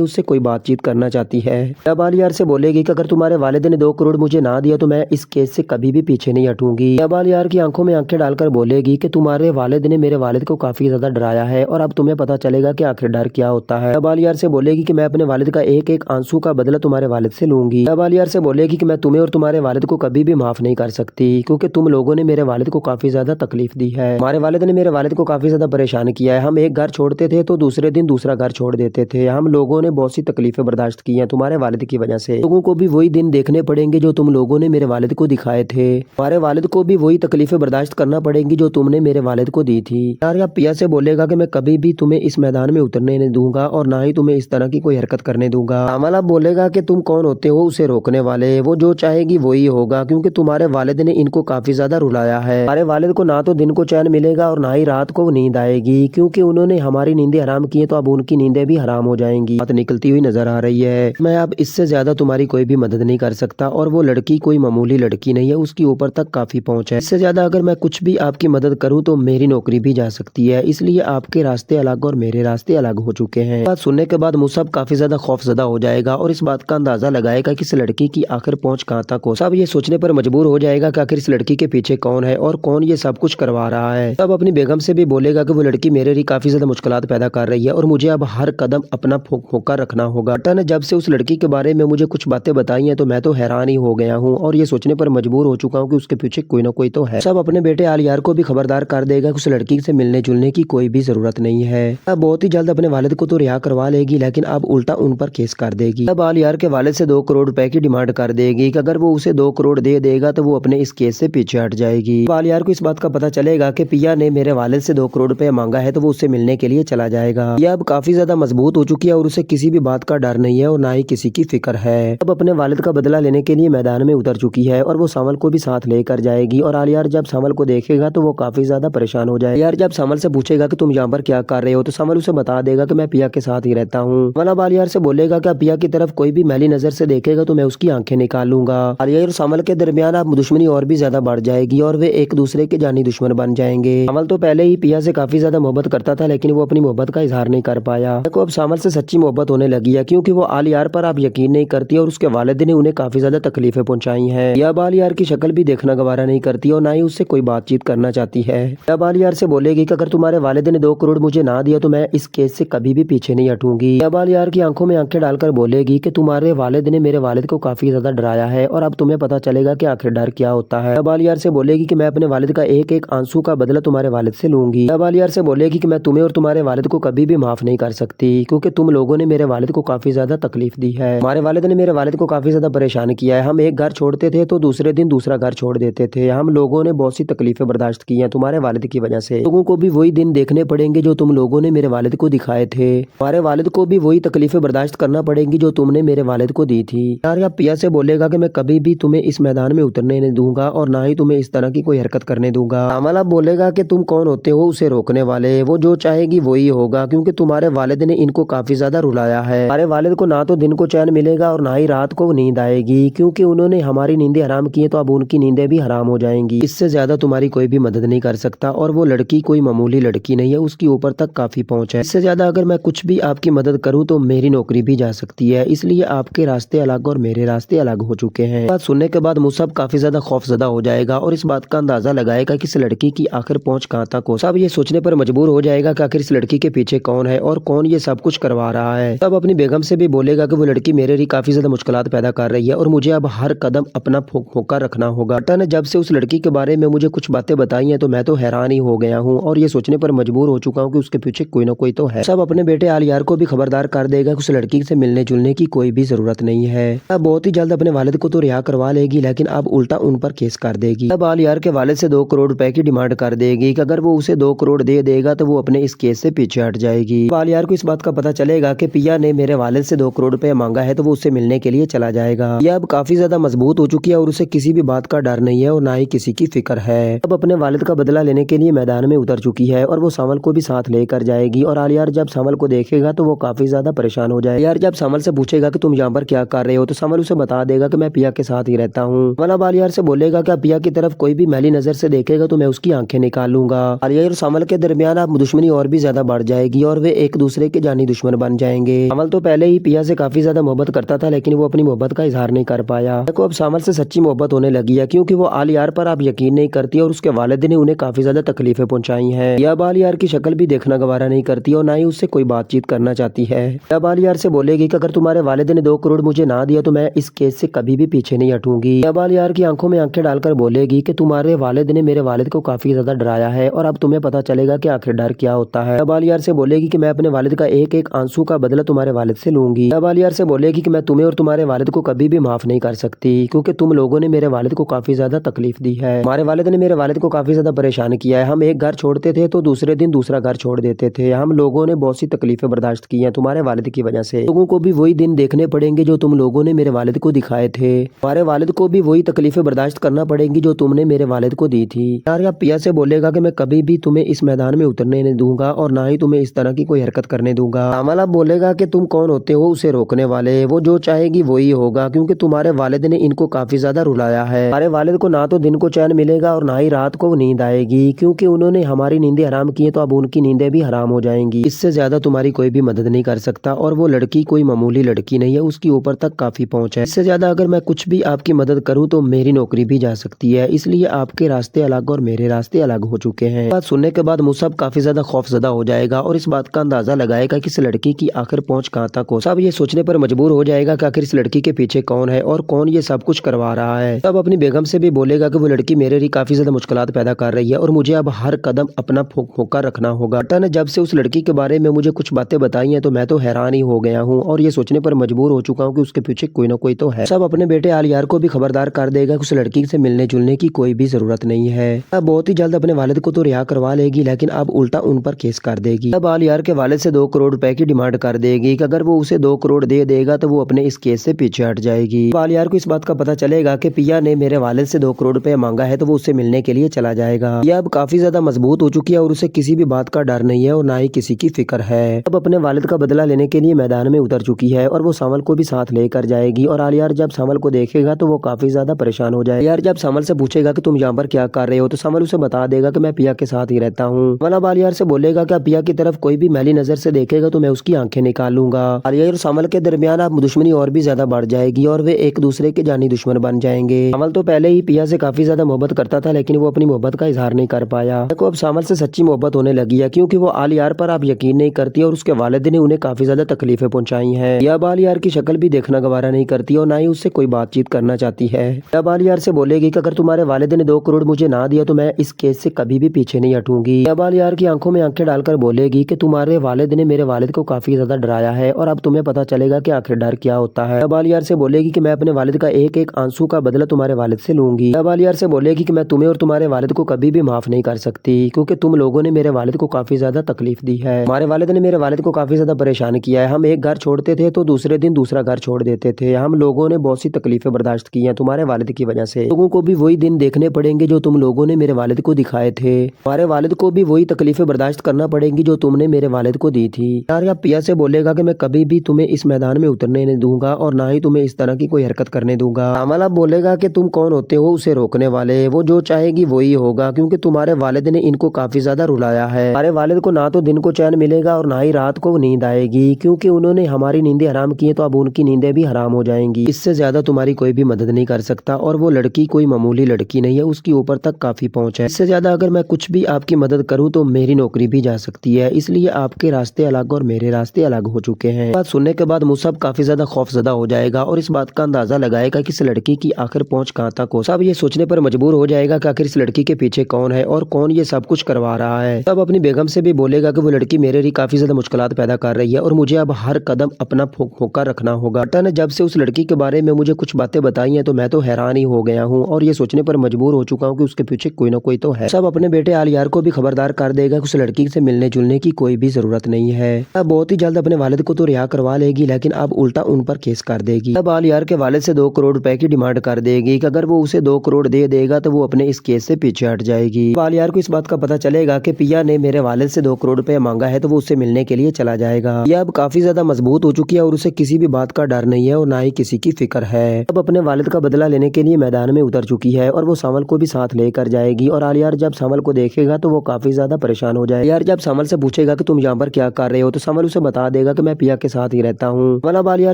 उससे कोई बातचीत करना चाहती है। अब आलियार से बोलेगी कि अगर तुम्हारे वालिद ने 2 करोड़ मुझे ना दिया तो मैं इस केस से कभी भी पीछे नहीं हटूंगी। अब आलियार की आंखों में आंखें डालकर बोलेगी कि तुम्हारे वालिद ने मेरे वालिद को काफी ज्यादा डराया है और अब तुम्हें पता चलेगा कि आखिर डर क्या होता है। अब आलियार से बोलेगी कि मैं अपने वालिद का एक एक आंसू का बदला तुम्हारे वालिद से लूंगी। अब आलियार से बोलेगी कि मैं तुम्हें और तुम्हारे वालिद को कभी भी माफ नहीं कर सकती क्योंकि तुम लोगों ने मेरे वालिद को काफी ज्यादा तकलीफ दी है। हमारे वालिद ने मेरे वालिद को काफी ज्यादा परेशान किया है। हम एक घर छोड़ते थे तो दूसरे दिन दूसरा घर छोड़ देते थे। हम लोगों ने बहुत सी तकलीफें बर्दाश्त की हैं तुम्हारे वालिद की वजह से। लोगों को भी वही दिन देखने पड़ेंगे जो तुम लोगों ने मेरे वालिद को दिखाए थे। हमारे वालिद को भी वही तकलीफें बर्दाश्त करना पड़ेंगी जो तुमने मेरे वालिद को दी थी। यार या पिया से बोलेगा कि मैं कभी भी तुम्हें इस मैदान में उतरने नहीं दूंगा और ना ही तुम्हें इस तरह की कोई हरकत करने दूंगा। अमला बोलेगा कि तुम कौन होते हो उसे रोकने वाले, वो जो चाहेगी वही होगा क्योंकि तुम्हारे वालिद ने इनको काफी ज्यादा रुलाया है। हमारे वालिद को ना तो दिन को चैन मिलेगा और ना ही रात को नींद आएगी क्योंकि उन्होंने हमारी नींदें हराम की है तो अब उनकी नींदें भी हराम हो जाएंगी। बात निकलती हुई नजर आ रही है। मैं अब इससे ज्यादा तुम्हारी कोई भी मदद नहीं कर सकता और वो लड़की कोई मामूली लड़की नहीं है, उसकी ऊपर तक काफी पहुंच है। इससे ज्यादा अगर मैं कुछ भी आपकी मदद करूं तो मेरी नौकरी भी जा सकती है, इसलिए आपके रास्ते अलग और मेरे रास्ते अलग हो चुके हैं। बात सुनने के बाद मुसब काफी ज्यादा खौफजदा हो जाएगा और इस बात का अंदाजा लगाएगा कि इस लड़की की आखिर पहुंच कहां तक हो। सब ये सोचने पर मजबूर हो जाएगा कि आखिर इस लड़की के पीछे कौन है और कौन ये सब कुछ करवा रहा है। तब अपनी बेगम से भी बोलेगा कि वो लड़की मेरे लिए काफी ज्यादा मुश्किलात पैदा कर रही है और मुझे अब हर कदम अपना फोका रखना होगा। बेटा ने जब से उस लड़की के बारे में मुझे कुछ बातें बताई हैं तो मैं तो हैरान ही हो गया हूँ और ये सोचने पर मजबूर हो चुका हूँ कि उसके पीछे कोई ना कोई तो है। सब अपने बेटे आलियार को भी खबरदार कर देगा कि उस लड़की से मिलने जुलने की कोई भी जरूरत नहीं है। अब बहुत ही जल्द अपने वालिद को तो रिहा करवा लेगी लेकिन अब उल्टा उन पर केस कर देगी। अब आलियार के वालिद से 2 करोड़ रुपए की डिमांड कर देगी कि अगर वो उसे 2 करोड़ दे देगा तो वो अपने इस केस से पीछे हट जाएगी। आलियार को इस बात का पता चलेगा कि पिया ने मेरे वालिद से 2 करोड़ रुपए मांगा है तो वो उससे मिलने के लिए चला जाएगा। यह अब काफी ज्यादा मजबूत हो चुकी है और उसे किसी भी बात का डर नहीं है और ना ही किसी की फिक्र है। अब अपने वालिद का बदला लेने के लिए मैदान में उतर चुकी है और वो सामल को भी साथ लेकर जाएगी और आलियार जब सामल को देखेगा तो वो काफी ज्यादा परेशान हो जाएगा। यार जब सामल से पूछेगा कि तुम यहाँ पर क्या कर रहे हो तो सामल उसे बता देगा कि मैं पिया के साथ ही रहता हूँ। मतलब आलियार से बोलेगा कि पिया की तरफ कोई भी मैली नजर से देखेगा तो मैं उसकी आंखें निकाल लूंगा। आलियार और सामल के दरमियान अब दुश्मनी और भी ज्यादा बढ़ जाएगी और वे एक दूसरे के जानी दुश्मन बन जाएंगे। सामल तो पहले ही पिया से काफी ज्यादा मोहब्बत करता था लेकिन वो अपनी मोहब्बत का इजहार नहीं कर पाया। देखो अब सामल से सच्ची मोहब्बत होने लगी है क्योंकि वो आलियार पर अब यकीन नहीं करती और उसके वालिद ने उन्हें काफी ज्यादा तकलीफें पहुंचाई हैं। यह आलियार की शक्ल भी देखना गवारा नहीं करती और ना ही उससे कोई बातचीत करना चाहती है। अब आलियार से बोलेगी कि अगर तुम्हारे वालिद ने 2 करोड़ मुझे ना दिया तो मैं इस केस से कभी भी पीछे नहीं हटूंगी। अब आलियार की आंखों में आंखें डालकर बोलेगी कि तुम्हारे वालिद ने मेरे वालिद को काफी ज्यादा डराया है और अब तुम्हें पता चलेगा कि आखिर डर क्या होता है। अब आलियार से बोलेगी कि मैं अपने वालिद का एक एक आंसू का बदला तुम्हारे वालिद से लूंगी। अब आलियार से बोलेगी कि मैं तुम्हें और तुम्हारे वालिद को कभी भी माफ नहीं कर सकती क्योंकि तुम लोगों ने मेरे वालिद को काफी ज्यादा तकलीफ दी है। हमारे वालिद ने मेरे वालिद को काफी ज्यादा परेशान किया है। हम एक घर छोड़ते थे तो दूसरे दिन दूसरा घर छोड़ देते थे। हम लोगों ने बहुत सी तकलीफें बर्दाश्त की हैं तुम्हारे वालिद की वजह से। लोगों को भी वही दिन देखने पड़ेंगे जो तुम लोगों ने मेरे वालिद को दिखाए थे। हमारे वालिद को भी वही तकलीफें बर्दाश्त करना पड़ेंगी जो तुमने मेरे वालिद को दी थी। यार या पिया से बोलेगा कि मैं कभी भी तुम्हें इस मैदान में उतरने नहीं दूंगा और ना ही तुम्हें इस तरह की कोई हरकत करने दूंगा। अमला बोलेगा कि तुम कौन होते हो उसे रोकने वाले, वो जो चाहेगी वही होगा क्योंकि तुम्हारे वालिद ने इनको काफी ज्यादा रुलाया है। हमारे वालिद को ना तो दिन को चैन मिलेगा और ना ही रात को नींद आएगी क्योंकि उन्होंने हमारी नींदें हराम की है तो अब उनकी नींदें भी हराम हो जाएंगी। इससे ज्यादा तुम्हारी कोई भी मदद नहीं कर सकता और वो लड़की कोई मामूली लड़की नहीं है, उसकी ऊपर तक काफी पहुंच है। इससे ज्यादा अगर मैं कुछ भी आपकी मदद करूं तो मेरी नौकरी भी जा सकती है, इसलिए आपके रास्ते अलग और मेरे रास्ते अलग हो चुके हैं। बात सुनने के बाद मुसब काफी ज्यादा खौफजदा हो जाएगा और इस बात का अंदाजा लगाएगा कि इस लड़की की आखिर पहुंच कहां तक हो। सब ये सोचने पर मजबूर हो जाएगा कि आखिर इस लड़की के पीछे कौन है और कौन ये सब कुछ करवा रहा है। तब अपनी बेगम से भी बोलेगा कि वो लड़की मेरे लिए काफी ज्यादा मुश्किलात पैदा कर रही है और मुझे अब हर कदम अपना फोका रखना होगा। बेटा ने जब से उस लड़की के बारे में मुझे कुछ बातें बताई हैं तो मैं तो हैरान ही हो गया हूँ और ये सोचने पर मजबूर हो चुका हूँ कि उसके पीछे कोई ना कोई तो है। सब अपने बेटे आलियार को भी खबरदार कर देगा कि उस लड़की से मिलने जुलने की कोई भी जरूरत नहीं है। अब बहुत ही जल्द अपने वालिद को तो रिहा करवा लेगी लेकिन अब उल्टा उन पर केस कर देगी। अब आलियार के वालिद से 2 करोड़ रुपए की डिमांड कर देगी कि अगर वो उसे 2 करोड़ दे देगा तो वो अपने इस केस से पीछे हट जाएगी। अब आलियार को इस बात का पता चलेगा कि पिया ने मेरे वालिद से 2 करोड़ रुपए मांगा है तो वो उससे मिलने के लिए चला जाएगा। यह अब काफी ज्यादा मजबूत हो चुकी है और उसे किसी भी बात का डर नहीं है और ना ही किसी की फिक्र है। अब अपने वालिद का बदला लेने के लिए मैदान में उतर चुकी है और वो सामल को भी साथ लेकर जाएगी और आलियार जब सामल को देखेगा तो वो काफी ज्यादा परेशान हो जाएगा। यार जब सामल से पूछेगा कि तुम यहाँ पर क्या कर रहे हो तो सामल उसे बता देगा कि मैं पिया के साथ ही रहता हूँ। मतलब आलियार से बोलेगा कि पिया की तरफ कोई भी मैली नजर से देखेगा तो मैं उसकी आंखें निकाल लूंगा। आलियार और सामल के दरमियान अब दुश्मनी और भी ज्यादा बढ़ जाएगी। گی اور وہ ایک دوسرے کے جانی دشمن بن جائیں گے۔ سامل تو پہلے ہی پیا سے کافی زیادہ محبت کرتا تھا، لیکن وہ اپنی محبت کا اظہار نہیں کر پایا۔ پیا کو اب سامل سے سچی محبت ہونے لگی ہے، کیونکہ وہ آلیار پر اب یقین نہیں کرتی اور اس کے والد نے انہیں کافی زیادہ تکلیفیں پہنچائی ہیں۔ پیا اب آلیار کی شکل بھی دیکھنا گوارا نہیں کرتی اور نہ ہی اس سے کوئی بات چیت کرنا چاہتی ہے۔ پیا اب آلیار سے بولے گی کہ اگر تمہارے والد نے 2 کروڑ مجھے نہ دیا تو میں اس کیس سے کبھی بھی پیچھے نہیں ہٹوں گی۔ پیا اب آلیار کی آنکھوں میں آنکھیں ڈال کر بولے گی کہ تمہارے والد نے میرے والد کو کافی زیادہ ڈرایا ہے اور اب تمہیں پتا چلے گا کہ آخر ڈر کیا ہوتا ہے۔ اب آلیار سے بولے گی کہ میں اپنے والد کا ایک ایک آنسو کا بدلہ تمہارے والد سے لوں گی۔ اب آلیار سے بولے گی کہ میں تمہیں اور تمہارے والد کو کبھی بھی معاف نہیں کر سکتی، کیونکہ تم لوگوں نے میرے والد کو کافی زیادہ تکلیف دی ہے۔ ہمارے والد نے میرے والد کو کافی زیادہ پریشان کیا ہے۔ ہم ایک گھر چھوڑتے تھے تو دوسرے دن دوسرا گھر چھوڑ دیتے تھے۔ ہم لوگوں نے بہت سی تکلیفیں برداشت کی ہیں تمہارے والد کی وجہ سے۔ لوگوں کو بھی وہی دن دیکھنے پڑیں گے جو تم لوگوں نے میرے والد کو دکھائے تھے۔ ہمارے والد کو بھی وہی تکلیفیں برداشت کرنا پڑیں گی جو تم نے میرے والد کو دی تھی۔ یار پیا سے بولے گا کہ میں کبھی بھی تمہیں اس میدان میں اترنے نہیں دوں گا اور نہ ہی تمہیں اس طرح کی کوئی حرکت کرنے دوں گا۔ سامل اب بولے گا کہ تم کون ہوتے ہو اسے روکنے والے؟ وہ جو چاہے گی وہی ہوگا، کیونکہ تمہارے والد نے ان کو کافی زیادہ رلایا ہے۔ ہمارے والد کو نہ تو دن کو چین ملے گا اور نہ ہی رات کو نیند آئے گی، کیونکہ انہوں نے ہماری نیندیں حرام کی ہیں تو اب ان کی نیندیں بھی حرام ہو جائیں گی۔ اس سے زیادہ تمہاری کوئی بھی مدد نہیں کر سکتا اور وہ لڑکی کوئی معمولی لڑکی نہیں ہے، اس کی اوپر تک کافی پہنچ ہے۔ اس سے زیادہ اگر میں کچھ بھی آپ کی مدد کروں تو میری نوکری بھی جا سکتی ہے، اس لیے آپ کے راستے الگ اور میرے راستے الگ ہو چکے ہیں۔ بات سننے کے بعد مصعب کافی زیادہ خوف زدہ ہو جائے گا اور اس بات کا اندازہ لگائے گا کہ اس لڑکی کی آخر پہنچ کہاں تک ہو۔ سب یہ سوچنے پر مجبور ہو جائے گا کہ آخر اس لڑکی کے پیچھے کون ہے اور کون یہ سب کچھ کروا رہا ہے۔ تب اپنی بیگم سے بھی بولے گا کہ وہ لڑکی میرے لیے کافی زیادہ مشکلات پیدا کر رہی ہے اور مجھے اب ہر قدم اپنا پھونک پھونک کر رکھنا ہوگا۔ بیٹا نے جب سے اس لڑکی کے بارے میں مجھے کچھ باتیں بتائی ہیں تو میں تو حیران ہی ہو گیا ہوں اور یہ سوچنے پر مجبور ہو چکا ہوں کہ اس کے پیچھے کوئی نہ کوئی تو ہے۔ سب اپنے بیٹے آلیار کو بھی خبردار کر دے گا کہ اس لڑکی سے ملنے جلنے کی کوئی بھی ضرورت نہیں ہے۔ اب بہت ہی جلد اپنے والد کو تو رہا کروا لے گی، لیکن اب الٹا ان پر کیس کر دے گی۔ اب آلیار کے والد سے 2 کروڑ روپے کی ڈیمانڈ کر دے گی کہ اگر وہ اسے 2 کروڑ دے دے گا تو وہ اپنے اس کیس سے پیچھے ہٹ جائے گی۔ اب آلیار کو اس بات کا پتا چلے گا کہ پیا نے میرے والد سے 2 کروڑ روپے مانگا ہے تو وہ اس سے ملنے کے لیے چلا جائے گا۔ پیا اب کافی زیادہ مضبوط ہو چکی ہے اور اسے کسی بھی بات کا ڈر نہیں ہے اور نہ ہی کسی کی فکر ہے۔ اب اپنے والد کا بدلہ لینے کے لیے میدان میں اتر چکی ہے اور وہ سامل کو بھی ساتھ لے کر جائے گی اور آلیار جب سامل کو دیکھے گا تو وہ کافی زیادہ پریشان ہو جائے گا۔ آلیار جب سامل سے پوچھے گا کہ تم یہاں پر کیا کر رہے ہو تو سامل اسے بتا دے گا کہ میں پیا کے ساتھ ہی رہتا ہوں۔ سامل اب آلیار سے بولے گا کہ پیا کی طرف کوئی بھی میلی نظر سے دیکھے گا تو میں اس کی آنکھیں نکال لوں گا۔ آلیار اور سامل کے درمیان اب دشمنی اور بھی زیادہ بڑھ جائے گی اور وہ ایک دوسرے کے جانی دشمن بن جائیں گے۔ سامل تو پہلے ہی پیا سے کافی زیادہ محبت کرتا تھا، لیکن وہ اپنی محبت کا اظہار نہیں کر پایا۔ پیا کو اب سامل سے سچی محبت ہونے لگی ہے، کیونکہ وہ آلیار پر اب یقین نہیں کرتی اور اس کے والد نے انہیں کافی زیادہ تکلیفیں پہنچائی ہیں۔ پیا اب آلیار کی شکل بھی دیکھنا گوارا نہیں کرتی اور نہ ہی اس سے کوئی بات چیت کرنا چاہتی ہے۔ پیا اب آلیار سے بولے گی کہ اگر تمہارے والد نے 2 کروڑ مجھے نہ دیا تو میں اس کیس سے کبھی بھی پیچھے نہیں ہٹوں گی۔ پیا اب آلیار کی آنکھوں میں آنکھیں ڈال کر بولے گی کہ تمہارے والد نے میرے والد کو کافی زیادہ ڈرایا ہے اور اب تمہیں پتا چلے گا کہ آخر ڈر کیا ہوتا ہے۔ اب آلیار سے بولے گی کہ میں اپنے والد کا ایک ایک آنسو کا بدلہ تمہارے والد سے لوں گی۔ اب آلیار سے بولے گی کہ میں تمہیں اور تمہارے والد کو کبھی بھی معاف نہیں کر سکتی، کیونکہ تم لوگوں نے میرے والد کو کافی زیادہ تکلیف دی ہے۔ ہمارے والد نے میرے والد کو کافی زیادہ پریشان کیا ہے۔ ہم ایک گھر چھوڑتے تھے تو دوسرے دن دوسرا گھر چھوڑ دیتے تھے۔ ہم لوگوں نے بہت سی تکلیفیں برداشت کی ہیں تمہارے والد کی وجہ سے۔ لوگوں کو بھی وہی دن دیکھنے پڑیں گے جو تم لوگوں نے میرے والد کو دکھائے تھے۔ ہمارے والد کو بھی وہی تکلیفیں برداشت کرنا پڑیں گی جو تم نے میرے والد کو دی تھی۔ یار پیا سے بولے گا کہ میں کبھی بھی تمہیں اس میدان میں اترنے نہیں دوں گا اور نہ ہی تمہیں اس طرح کی کوئی حرکت کرنے دوں گا۔ سامل اب بولے گا کہ تم کون ہوتے ہو اسے روکنے والے؟ وہ جو چاہے گی وہی ہوگا، کیونکہ تمہارے والد نے ان کو کافی زیادہ رلایا ہے۔ ہمارے والد کو نہ تو دن کو چین ملے گا اور نہ ہی رات کو نیند آئے گی، کیونکہ انہوں نے ہماری نیندیں حرام کی ہیں تو اب ان کی نیندیں بھی حرام ہو جائیں گی۔ اس سے زیادہ تمہاری کوئی بھی مدد نہیں کر سکتا اور وہ لڑکی کوئی معمولی لڑکی نہیں ہے، اس کی اوپر تک کافی پہنچ ہے۔ اس سے زیادہ اگر میں کچھ بھی آپ کی مدد کروں تو میری نوکری بھی جا سکتی ہے، اس لیے آپ کے راستے الگ اور میرے راستے الگ ہو چکے ہیں۔ بات سننے کے بعد مصعب کافی زیادہ خوف زدہ ہو جائے گا اور اس بات کا اندازہ لگائے گا کہ اس لڑکی کی آخر پہنچ کہاں تک ہو۔ سب یہ سوچنے پر مجبور ہو جائے گا کہ آخر اس لڑکی کے پیچھے کون ہے اور کون یہ سب کچھ کروا رہا ہے۔ سب اپنی بیگم سے بھی بولے گا کہ وہ لڑکی میرے لیے کافی زیادہ مشکلات پیدا کر رہی ہے اور مجھے اب ہر قدم اپنا پھونک پھونک کر رکھنا ہوگا۔ بیٹا نے جب سے اس لڑکی کے بارے میں مجھے کچھ باتیں بتائی ہیں تو میں تو حیران ہی ہو گیا ہوں اور یہ سوچنے پر مجبور ہو چکا ہوں کہ اس کے پیچھے کوئی نہ کوئی تو ہے۔ سب اپنے بیٹے آلیار کو بھی خبردار کر دے گا کہ اس لڑکی سے ملنے جلنے کی کوئی بھی ضرورت نہیں ہے۔ اب بہت ہی جلد اپنے والد کو تو رہا کروا لے گی، لیکن اب الٹا ان پر کیس کر دے گی۔ اب آلیار کے والد سے 2 کروڑ روپے کی ڈیمانڈ کر دے گی کہ اگر وہ اسے 2 کروڑ دے دے گا تو وہ اپنے اس کیس سے پیچھے ہٹ جائے گی۔ اب آلیار کو اس بات کا پتا چلے گا کہ پیا نے میرے والد سے 2 کروڑ روپے مانگا ہے تو وہ اس سے ملنے کے لیے چلا جائے گا۔ یہ اب کافی زیادہ مضبوط ہو چکی ہے اور اسے کسی بھی بات کا ڈر نہیں ہے اور نہ ہی کسی کی فکر ہے۔ اب اپنے والد کا بدلہ لینے کے لیے میدان میں اتر چکی ہے اور وہ سامل کو بھی ساتھ لے کر جائے گی اور آلیار جب سامل کو دیکھے گا تو وہ کافی زیادہ پریشان ہو جائے گا۔ آلیار جب سامل سے पूछेगा कि तुम यहाँ पर क्या कर रहे हो, तो समल उसे बता देगा कि मैं पिया के साथ ही रहता हूँ। समल अब आलिया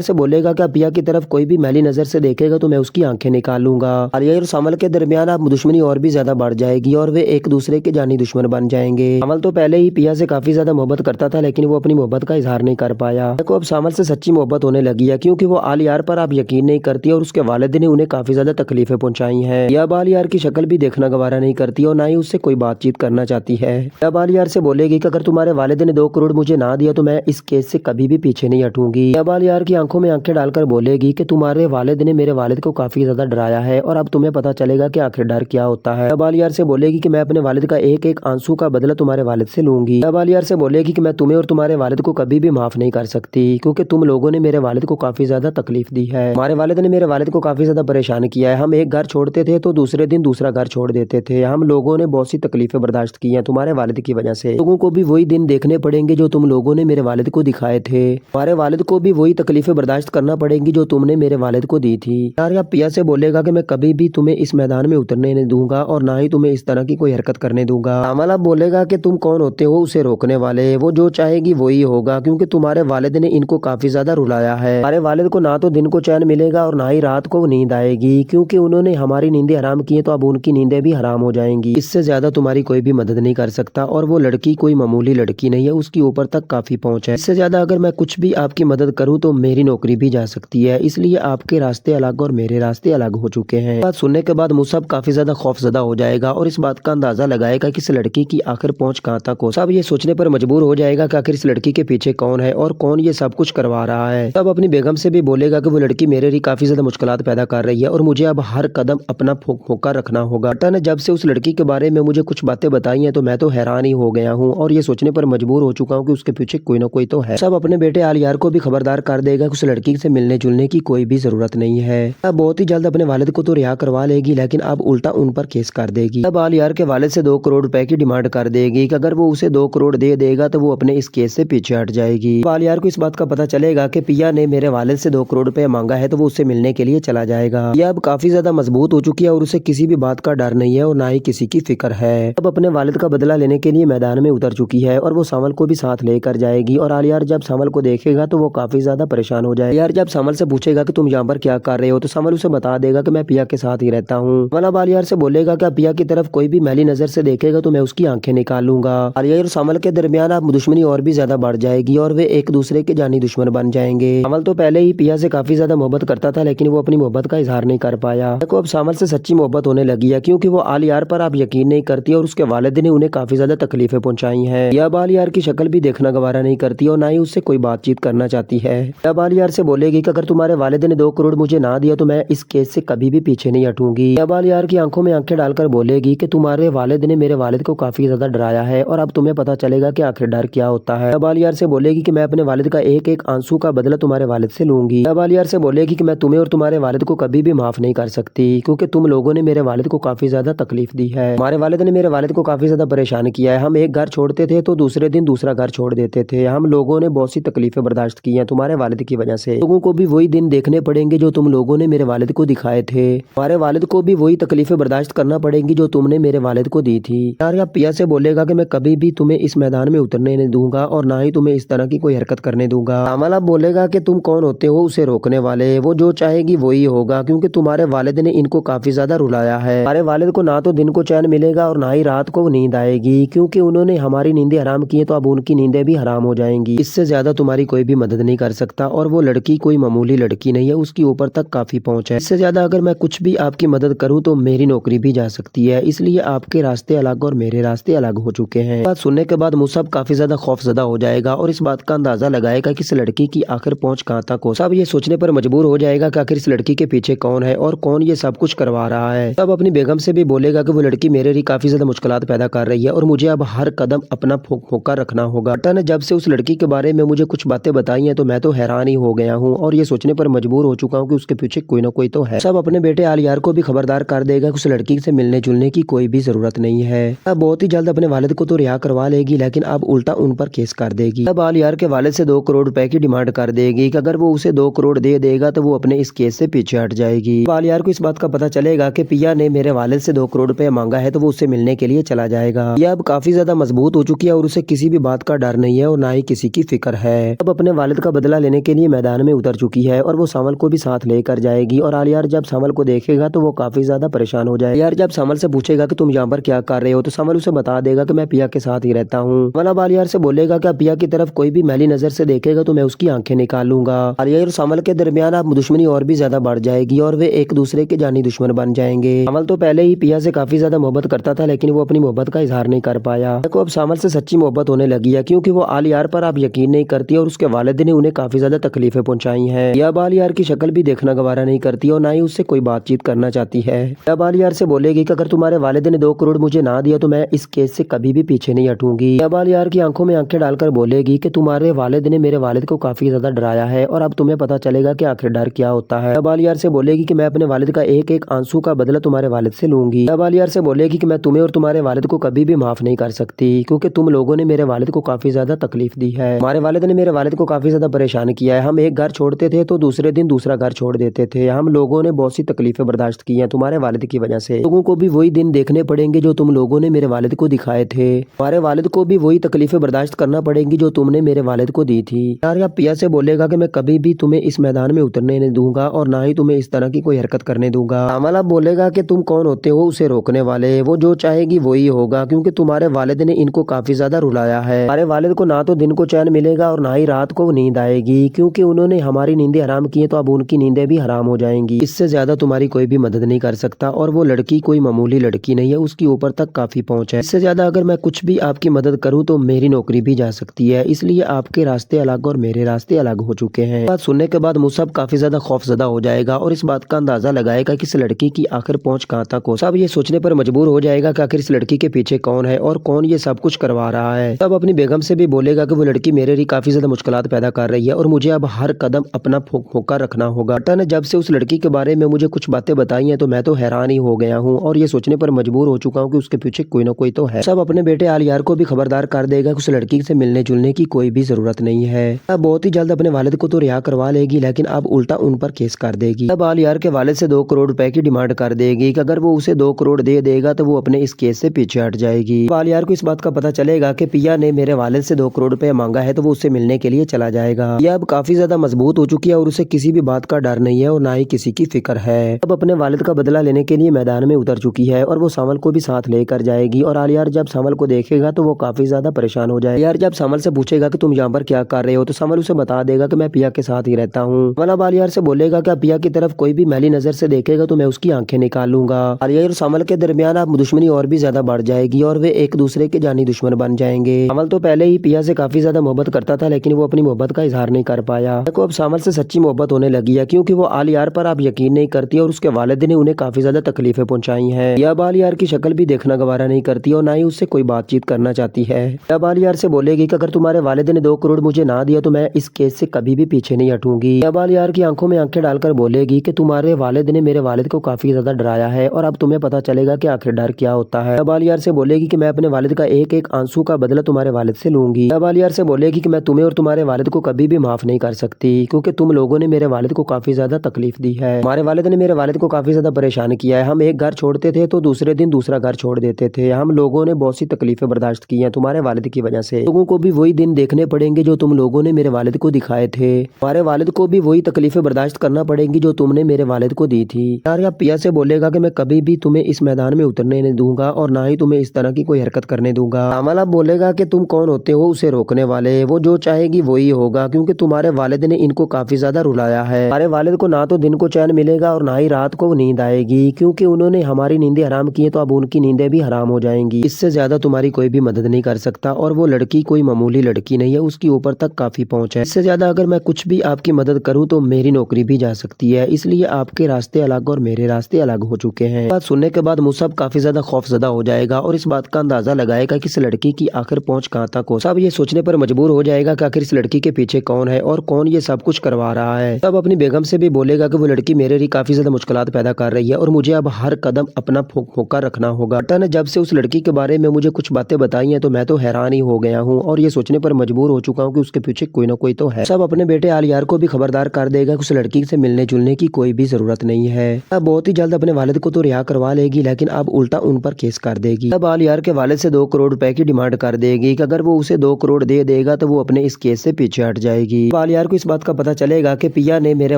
से बोलेगा कि अब पिया की तरफ कोई भी मैली नजर से देखेगा तो मैं उसकी आंखें निकाल लूंगा। आलिया और समल के दरमियान अब दुश्मनी और भी ज्यादा बढ़ जाएगी और वे एक दूसरे के जानी दुश्मन बन जाएंगे। समल तो पहले ही पिया से काफी ज्यादा मोहब्बत करता था, लेकिन वो अपनी मोहब्बत का इजहार नहीं कर पाया। देखो अब समल से सच्ची मोहब्बत होने लगी है, क्योंकि वो आलियार पर अब यकीन नहीं करती और उसके वालिद ने उन्हें काफी ज्यादा तकलीफें पहुंचाई हैं। यह अब आलियार की शक्ल भी देखना गवारा नहीं करती और ना ही उससे कोई बातचीत करना चाहती है। अब आलियार से बोलेगी कि अगर तुम्हारे वालिद ने 2 करोड़ मुझे ना दिया तो मैं इस केस से कभी भी पीछे नहीं हटूंगी। अब आलियार की आंखों में आंखें डालकर बोलेगी कि तुम्हारे वालिद ने मेरे वालिद को काफी ज्यादा डराया है और अब तुम्हें पता चलेगा कि आखिर डर क्या होता है। अब आलियार से बोलेगी कि मैं अपने वालिद का एक एक आंसू का बदला तुम्हारे वालिद से लूंगी। अब आलियार से बोलेगी कि मैं तुम्हें और तुम्हारे वालिद को कभी भी माफ नहीं कर सकती, क्योंकि तुम लोगों ने मेरे वालिद को काफी ज्यादा तकलीफ दी है। हमारे वालिद ने मेरे वालिद को काफी ज्यादा परेशान किया है। हम एक घर छोड़ते थे तो दूसरे दिन दूसरा घर छोड़ देते थे। हम लोगों ने बहुत सी तकलीफें बर्दाश्त की हैं तुम्हारे वालिद की वजह से। लोगों को भी वही दिन देखने पड़ेंगे जो तुम लोगों ने मेरे वालिद को दिखाए थे। हमारे वालिद को भी वही तकलीफें बर्दाश्त करना पड़ेंगी जो तुमने मेरे वालिद को दी थी। यार या पिया से बोलेगा कि मैं कभी भी तुम्हें इस मैदान में उतरने नहीं दूंगा और ना ही तुम्हें इस तरह की कोई हरकत करने दूंगा। अमला बोलेगा कि तुम कौन होते हो उसे रोकने वाले, वो जो चाहेगी वही होगा, क्योंकि तुम्हारे वालिद ने इनको काफी ज्यादा रुलाया है। हमारे वालिद को ना तो दिन को चैन मिलेगा और ना ही रात को नींद आएगी, क्योंकि उन्होंने हमारी नींदें हराम की है तो अब उनकी नींदें भी हराम हो जाएंगी। इससे ज्यादा तुम्हारी कोई भी मदद नहीं कर सकता और वो लड़की कोई मामूली लड़की नहीं है, उसकी ऊपर तक काफी पहुंच है। इससे ज्यादा अगर मैं कुछ भी आपकी मदद करूं तो मेरी नौकरी भी जा सकती है, इसलिए आपके रास्ते अलग और मेरे रास्ते अलग हो चुके हैं। बात सुनने के बाद मुसब काफी ज्यादा खौफजदा हो जाएगा और इस बात का अंदाजा लगाएगा कि इस लड़की की आखिर पहुंच कहां तक हो। सब ये सोचने पर मजबूर हो जाएगा कि आखिर इस लड़की के पीछे कौन है और कौन ये सब कुछ करवा रहा है। तब अपनी बेगम से भी बोलेगा कि वो लड़की मेरे लिए काफी ज्यादा मुश्किलात पैदा कर रही है और मुझे अब हर कदम अपना फोका रखना होगा। बेटा ने जब से उस लड़की के बारे में मुझे कुछ बातें बताई हैं तो मैं तो हैरान ही हो गया हूँ और ये सोचने पर मजबूर हो चुका हूँ कि उसके पीछे कोई ना कोई तो है। सब अपने बेटे आलियार को भी खबरदार कर देगा कि उस लड़की से मिलने जुलने की कोई भी जरूरत नहीं है। अब बहुत ही जल्द अपने वालिद को तो रिहा करवा लेगी, लेकिन अब उल्टा उन पर केस कर देगी। अब आलियार के वालिद से 2 करोड़ रुपए की डिमांड कर देगी कि अगर वो उसे 2 करोड़ दे देगा तो वो अपने इस केस से पीछे हट जाएगी। आलियार को इस बात का पता चलेगा कि पिया ने मेरे वालिद से 2 करोड़ रुपए मांगा है तो वो उससे मिलने के लिए चला जाएगा। यह अब काफी ज्यादा मजबूत हो चुकी है और उसे किसी भी बात का डर नहीं है और ना ही किसी की फिक्र है। अब अपने वालिद का बदला लेने के लिए मैदान में उतर चुकी है और वो समल को भी साथ लेकर जाएगी। और आलियार जब समल को देखेगा तो वो काफी ज्यादा परेशान हो जाएगा। यार जब समल से पूछेगा कि तुम यहाँ पर क्या कर रहे हो, तो समल उसे बता देगा कि मैं पिया के साथ ही रहता हूँ। समल अब आलियार से बोलेगा कि पिया की तरफ कोई भी मैली नजर से देखेगा तो मैं उसकी आंखें निकाल लूंगा। आलिया और समल के दरमियान अब दुश्मनी और भी ज्यादा बढ़ जाएगी और वे एक दूसरे के जानी दुश्मन बन जाएंगे। समल तो पहले ही पिया से काफी ज्यादा मोहब्बत करता था, लेकिन वो अपनी मोहब्बत का इजहार नहीं कर पाया। देखो अब समल से सच्ची मोहब्बत होने लगी है, क्योंकि वो आलियार पर अब यकीन नहीं करती और उसके वालिद ने उन्हें काफी ज्यादा तकलीफें पहुंचाई हैं। यह अब आलियार की शक्ल भी देखना गवारा नहीं करती और ना ही उससे कोई बातचीत करना चाहती है। अब आलियार से बोलेगी कि अगर तुम्हारे वालिद ने 2 करोड़ मुझे ना दिया तो मैं इस केस से कभी भी पीछे नहीं हटूंगी। अब आलियार की आंखों में आंखें डालकर बोलेगी कि तुम्हारे वालिद ने मेरे वालिद को काफी ज्यादा डराया है और अब तुम्हें पता चलेगा कि आखिर डर क्या होता है। अब आलियार से बोलेगी कि मैं अपने वालिद का एक एक आंसू का बदला तुम्हारे वालिद से लूंगी। अब आलियार से बोलेगी कि मैं तुम्हें और तुम्हारे वालिद को कभी भी माफ नहीं कर सकती, क्योंकि तुम लोगों ने मेरे वालिद को काफी ज्यादा तकलीफ दी है। हमारे वालिद ने मेरे वालिद को काफी ज्यादा परेशान किया है। हम एक घर छोड़ते थे तो दूसरे दिन दूसरा घर छोड़ देते थे। हम लोगों ने बहुत सी तकलीफें बर्दाश्त की हैं तुम्हारे वालिद की वजह से। लोगों को भी वही दिन देखने पड़ेंगे जो तुम लोगों ने मेरे वालिद को दिखाए थे। हमारे वालिद को भी वही तकलीफें बर्दाश्त करना पड़ेंगी जो तुमने मेरे वालिद को दी थी। यार या पिया से बोलेगा कि मैं कभी भी तुम्हें इस मैदान में उतरने नहीं दूंगा और ना ही तुम्हें इस तरह की कोई हरकत करने दूंगा। अमला बोलेगा कि तुम कौन होते हो उसे रोकने वाले, वो जो चाहेगी वही होगा, क्योंकि तुम्हारे वालिद ने इनको काफी ज्यादा रुलाया है। हमारे वालिद को ना तो दिन को चैन मिलेगा और ना ही रात को नींद आएगी, क्योंकि उन्होंने हमारी नींदें हराम की है तो अब उनकी नींदें भी हराम हो जाएंगी। इससे ज्यादा तुम्हारी कोई भी मदद नहीं कर सकता और वो लड़की कोई मामूली लड़की नहीं है, उसकी ऊपर तक काफी पहुंच है। इससे ज्यादा अगर मैं कुछ भी आपकी मदद करूं तो मेरी नौकरी भी जा सकती है, इसलिए आपके रास्ते अलग और मेरे रास्ते अलग हो चुके हैं। बात सुनने के बाद मुसब काफी ज्यादा खौफजदा हो जाएगा और इस बात का अंदाजा लगाएगा कि इस लड़की की आखिर पहुंच कहां तक हो। सब ये सोचने पर मजबूर हो जाएगा कि आखिर इस लड़की के पीछे कौन है और कौन ये सब कुछ करवा रहा है। तब अपनी बेगम से भी बोलेगा कि वो लड़की मेरे लिए काफी ज्यादा मुश्किलात पैदा कर रही है और मुझे अब हर कदम अपना फोका रखना होगा। बेटा ने जब से उस लड़की के बारे में मुझे कुछ बातें बताई हैं तो मैं तो हैरान ही हो गया हूँ और ये सोचने पर मजबूर हो चुका हूँ कि उसके पीछे कोई ना कोई तो है। सब अपने बेटे आलियार को भी खबरदार कर देगा कि उस लड़की से मिलने जुलने की कोई भी जरूरत नहीं है। अब बहुत ही जल्द अपने वालिद को तो रिहा करवा लेगी, लेकिन अब उल्टा उन पर केस कर देगी। अब आलियार के वालिद से 2 करोड़ रुपए की डिमांड कर देगी कि अगर वो उसे 2 करोड़ दे देगा तो वो अपने इस केस से पीछे हट जाएगी। अब आलियार को इस बात का पता चलेगा कि पिया ने मेरे वालिद से 2 करोड़ रुपए मांगा है तो वो उससे मिलने के लिए चला जाएगा। यह अब काफी ज्यादा मजबूत हो चुकी है और उसे किसी भी बात का डर नहीं है और ना ही किसी की फिक्र है। अब अपने वालिद का बदला लेने के लिए मैदान में उतर चुकी है और वो सामल को भी साथ लेकर जाएगी। और आलियार जब सामल को देखेगा तो वो काफी ज्यादा परेशान हो जाएगा। यार जब सामल से पूछेगा कि तुम यहाँ पर क्या कर रहे हो तो सामल उसे बता देगा कि मैं पिया के साथ ही रहता हूँ। मतलब आलियार से बोलेगा कि पिया की तरफ कोई भी मैली नजर से देखेगा तो मैं उसकी आंखें निकाल लूंगा। आलिया और सामल के दरमियान अब दुश्मनी और भी ज्यादा बढ़ जाएगी और वे एक दूसरे के जानी दुश्मन बन जाएंगे। सामल तो पहले ही पिया से काफी ज्यादा मोहब्बत करता था लेकिन वो अपनी मोहब्बत का इजहार नहीं कर पाया। देखो अब सामल से सच्ची मोहब्बत होने लगी है क्योंकि वो आलियार पर अब यकीन नहीं करती और उसके वालिद ने उन्हें काफी ज्यादा तकलीफें पहुंचाई हैं। यह अब आलियार की शक्ल भी देखना गवारा नहीं करती और ना ही उससे कोई बातचीत करना चाहती है। अब आलियार से बोलेगी कि अगर तुम्हारे वालिद ने 2 करोड़ मुझे ना दिया तो मैं इस केस से कभी भी पीछे नहीं हटूंगी। अब आलियार की आंखों में आंखें डालकर बोलेगी कि तुम्हारे वालिद ने मेरे वालिद को काफी ज्यादा डराया है और अब तुम्हें पता चलेगा कि आखिर डर क्या होता है। अब आलियार से बोलेगी कि मैं अपने वालिद का एक एक आंसू का बदला तुम्हारे वालिद से लूंगी। अब आलियार से बोलेगी कि मैं तुम्हें और तुम्हारे वालिद को कभी भी माफ नहीं कर सकती क्योंकि तुम लोगों ने मेरे वालिद को काफी ज्यादा तकलीफ दी है। हमारे वालिद ने मेरे वालिद को काफी ज्यादा परेशान किया है। हम एक घर छोड़ते थे तो दूसरे दिन दूसरा घर छोड़ देते थे। हम लोगों ने बहुत सी तकलीफें बर्दाश्त की हैं तुम्हारे वालिद की वजह से। लोगों को भी वही दिन देखने पड़ेंगे जो तुम लोगों ने मेरे वालिद को दिखाए थे। हमारे वालिद को भी वही तकलीफें बर्दाश्त करना पड़ेंगी जो तुमने मेरे वालिद को दी थी। यार या पिया से बोलेगा कि मैं कभी भी तुम्हें इस मैदान में उतरने नहीं दूंगा और ना ही तुम्हें इस तरह की कोई हरकत करने दूंगा। सामल बोलेगा कि तुम कौन होते हो उसे रोकने वाले, वो जो चाहेगी वही होगा क्योंकि तुम्हारे वालिद ने इनको काफी ज्यादा रुलाया है। हमारे वालिद को ना तो दिन को चैन मिलेगा और ना ही रात को नींद आएगी क्योंकि उन्होंने हमारी नींदें हराम की है तो अब उनकी नींदें भी हराम हो जाएंगी। इससे ज्यादा तुम्हारी कोई भी मदद नहीं कर सकता और वो लड़की कोई मामूली लड़की नहीं है, उसकी ऊपर तक काफी पहुंच है। इससे ज्यादा अगर मैं कुछ भी आपकी मदद करूं तो मेरी नौकरी भी जा सकती है, इसलिए आपके रास्ते अलग और मेरे रास्ते अलग हो चुके हैं। बात सुनने के बाद मुसब काफी ज्यादा खौफजदा हो जाएगा और इस बात का अंदाजा लगाएगा कि इस लड़की की आखिर पहुंच कहां तक हो। सब ये सोचने पर मजबूर हो जाएगा कि आखिर इस लड़की के पीछे कौन है और कौन ये सब कुछ करवा रहा है। तब अपनी बेगम से भी बोलेगा कि वो लड़की मेरे लिए काफी ज्यादा मुश्किलात पैदा कर रही है और मुझे अब हर कदम अपना फोका रखना होगा। बेटा ने जब से उस लड़की के बारे में मुझे कुछ बातें बताई हैं तो मैं तो हैरान ही हो गया हूँ और ये सोचने पर मजबूर हो चुका हूँ कि उसके पीछे कोई ना कोई तो है। सब अपने बेटे आलियार को भी खबरदार कर देगा कि उस लड़की से मिलने जुलने की कोई भी जरूरत नहीं है। अब बहुत ही जल्द अपने वालिद को तो रिहा करवा लेगी लेकिन अब उल्टा उन पर केस कर देगी। अब आलियार के वालिद से 2 करोड़ रुपए की डिमांड कर देगी कि अगर वो उसे 2 करोड़ दे देगा तो वो अपने इस केस से पीछे हट जाएगी। आलियार को इस बात का पता चलेगा कि पिया ने मेरे वालिद से 2 करोड़ रुपए मांगा है तो वो उससे मिलने के लिए चला जाएगा। यह अब काफी ज्यादा मजबूत हो चुकी है और उसे किसी भी बात का डर नहीं है और ना ही किसी की फिक्र है। अब अपने वालिद का बदला लेने के लिए मैदान में उतर चुकी है और वो सामल को भी साथ लेकर जाएगी। और आलियार जब सामल को देखेगा तो वो काफी ज्यादा परेशान हो जाएगा। यार जब सामल से पूछेगा कि तुम यहाँ पर क्या कर रहे हो तो सामल उसे बता देगा कि मैं पिया के साथ ही रहता हूँ। मतलब आलियार से बोलेगा कि पिया की तरफ कोई भी मैली नजर से देखेगा तो मैं उसकी आंखें निकाल लूंगा। आलिया और सामल के दरमियान अब दुश्मनी और भी ज्यादा बढ़ जाएगी और वे एक दूसरे के जानी दुश्मन बन जाएंगे। सामल तो पहले ही पिया से काफी ज्यादा मोहब्बत करता था लेकिन वो अपनी मोहब्बत का इजहार नहीं कर पाया। देखो अब सामल से सच्ची मोहब्बत होने लगी है क्योंकि वो आलियार पर अब यकीन नहीं करती और उसके वालिद ने उन्हें काफी ज्यादा तकलीफें पहुंचाई हैं। यह अब आलियार की शक्ल भी देखना गवारा नहीं करती और ना ही उससे कोई बातचीत करना चाहती है। अब आलियार से बोलेगी कि अगर तुम्हारे वालिद ने 2 करोड़ मुझे ना दिया तो मैं इस केस से कभी भी पीछे नहीं हटूंगी। अब आलियार की आंखों में आंखें डालकर बोलेगी कि तुम्हारे वालिद ने मेरे वालिद को काफी ज्यादा डराया है और अब तुम्हें पता चलेगा कि आखिर डर क्या होता है। अब आलियार से बोलेगी कि मैं अपने वालिद का एक एक आंसू का बदला तुम्हारे वालिद से लूंगी। अब आलियार से बोलेगी कि मैं तुम्हें और तुम्हारे वालिद को कभी भी माफ नहीं कर सकती क्योंकि तुम लोगों ने मेरे वालिद को काफी ज्यादा तकलीफ दी है। हमारे वालिद ने मेरे वालिद को काफी ज्यादा परेशान किया है। हम एक घर छोड़ते थे तो दूसरे दिन दूसरा घर छोड़ देते थे। हम लोगों ने बहुत सी तकलीफें बर्दाश्त की हैं तुम्हारे वालिद की वजह से। लोगों को भी वही दिन देखने पड़ेंगे जो तुम लोगों ने मेरे वालिद को दिखाए थे। हमारे वालिद को भी वही तकलीफें बर्दाश्त करना पड़ेंगी जो तुमने मेरे वालिद को दी थी। यार या पिया से बोलेगा कि मैं कभी भी तुम्हें इस मैदान में उतरने नहीं दूंगा और ना ही तुम्हें इस तरह की कोई हरकत करने दूंगा। सामल बोलेगा कि तुम कौन होते हो उसे रोकने वाले, वो जो चाहेगी वही होगा क्योंकि तुम्हारे वालिद ने इनको काफी ज्यादा रुलाया है। हमारे वालिद को ना तो दिन को चैन मिलेगा और ना ही रात को नींद आएगी क्योंकि उन्होंने हमारी नींदें हराम की है तो अब उनकी नींदें भी हराम हो जाएंगी। इससे ज्यादा तुम्हारी कोई भी मदद नहीं कर सकता और वो लड़की कोई मामूली लड़की नहीं है, उसकी ऊपर तक काफी पहुंच है। इससे ज्यादा अगर मैं कुछ भी आपकी मदद करूं तो मेरी नौकरी भी जा सकती है, इसलिए आपके रास्ते अलग और मेरे रास्ते अलग हो चुके हैं। बात सुनने के बाद मुसब काफी ज्यादा खौफजदा हो जाएगा और इस बात का अंदाजा लगाएगा कि इस लड़की की आखिर पहुंच कहां तक हो। सब ये सोचने पर मजबूर हो जाएगा कि आखिर इस लड़की के पीछे कौन है और कौन ये सब कुछ करवा रहा है। तब अपनी बेगम से भी बोलेगा कि वो लड़की मेरे लिए काफी ज्यादा मुश्किलात पैदा कर रही है और मुझे अब हर कदम अपना फोका रखना होगा। बेटा ने जब से उस लड़की के बारे में मुझे कुछ बातें बताई हैं तो मैं तो हैरान ही हो गया हूँ और ये सोचने पर मजबूर हो चुका हूँ कि उसके पीछे कोई ना कोई तो है। सब अपने बेटे आलियार को भी खबरदार कर देगा कि उस लड़की से मिलने जुलने की कोई भी जरूरत नहीं है। अब बहुत ही जल्द अपने वालिद को तो रिहा करवा लेगी लेकिन अब उल्टा उन पर केस कर देगी। अब आलियार के वालिद से 2 करोड़ रुपए की डिमांड کر دے گی کہ اگر وہ اسے 2 کروڑ دے دے گا تو وہ اپنے اس کیس سے پیچھے ہٹ جائے گی۔ عالیار کو اس بات کا پتہ چلے گا کہ پیا نے میرے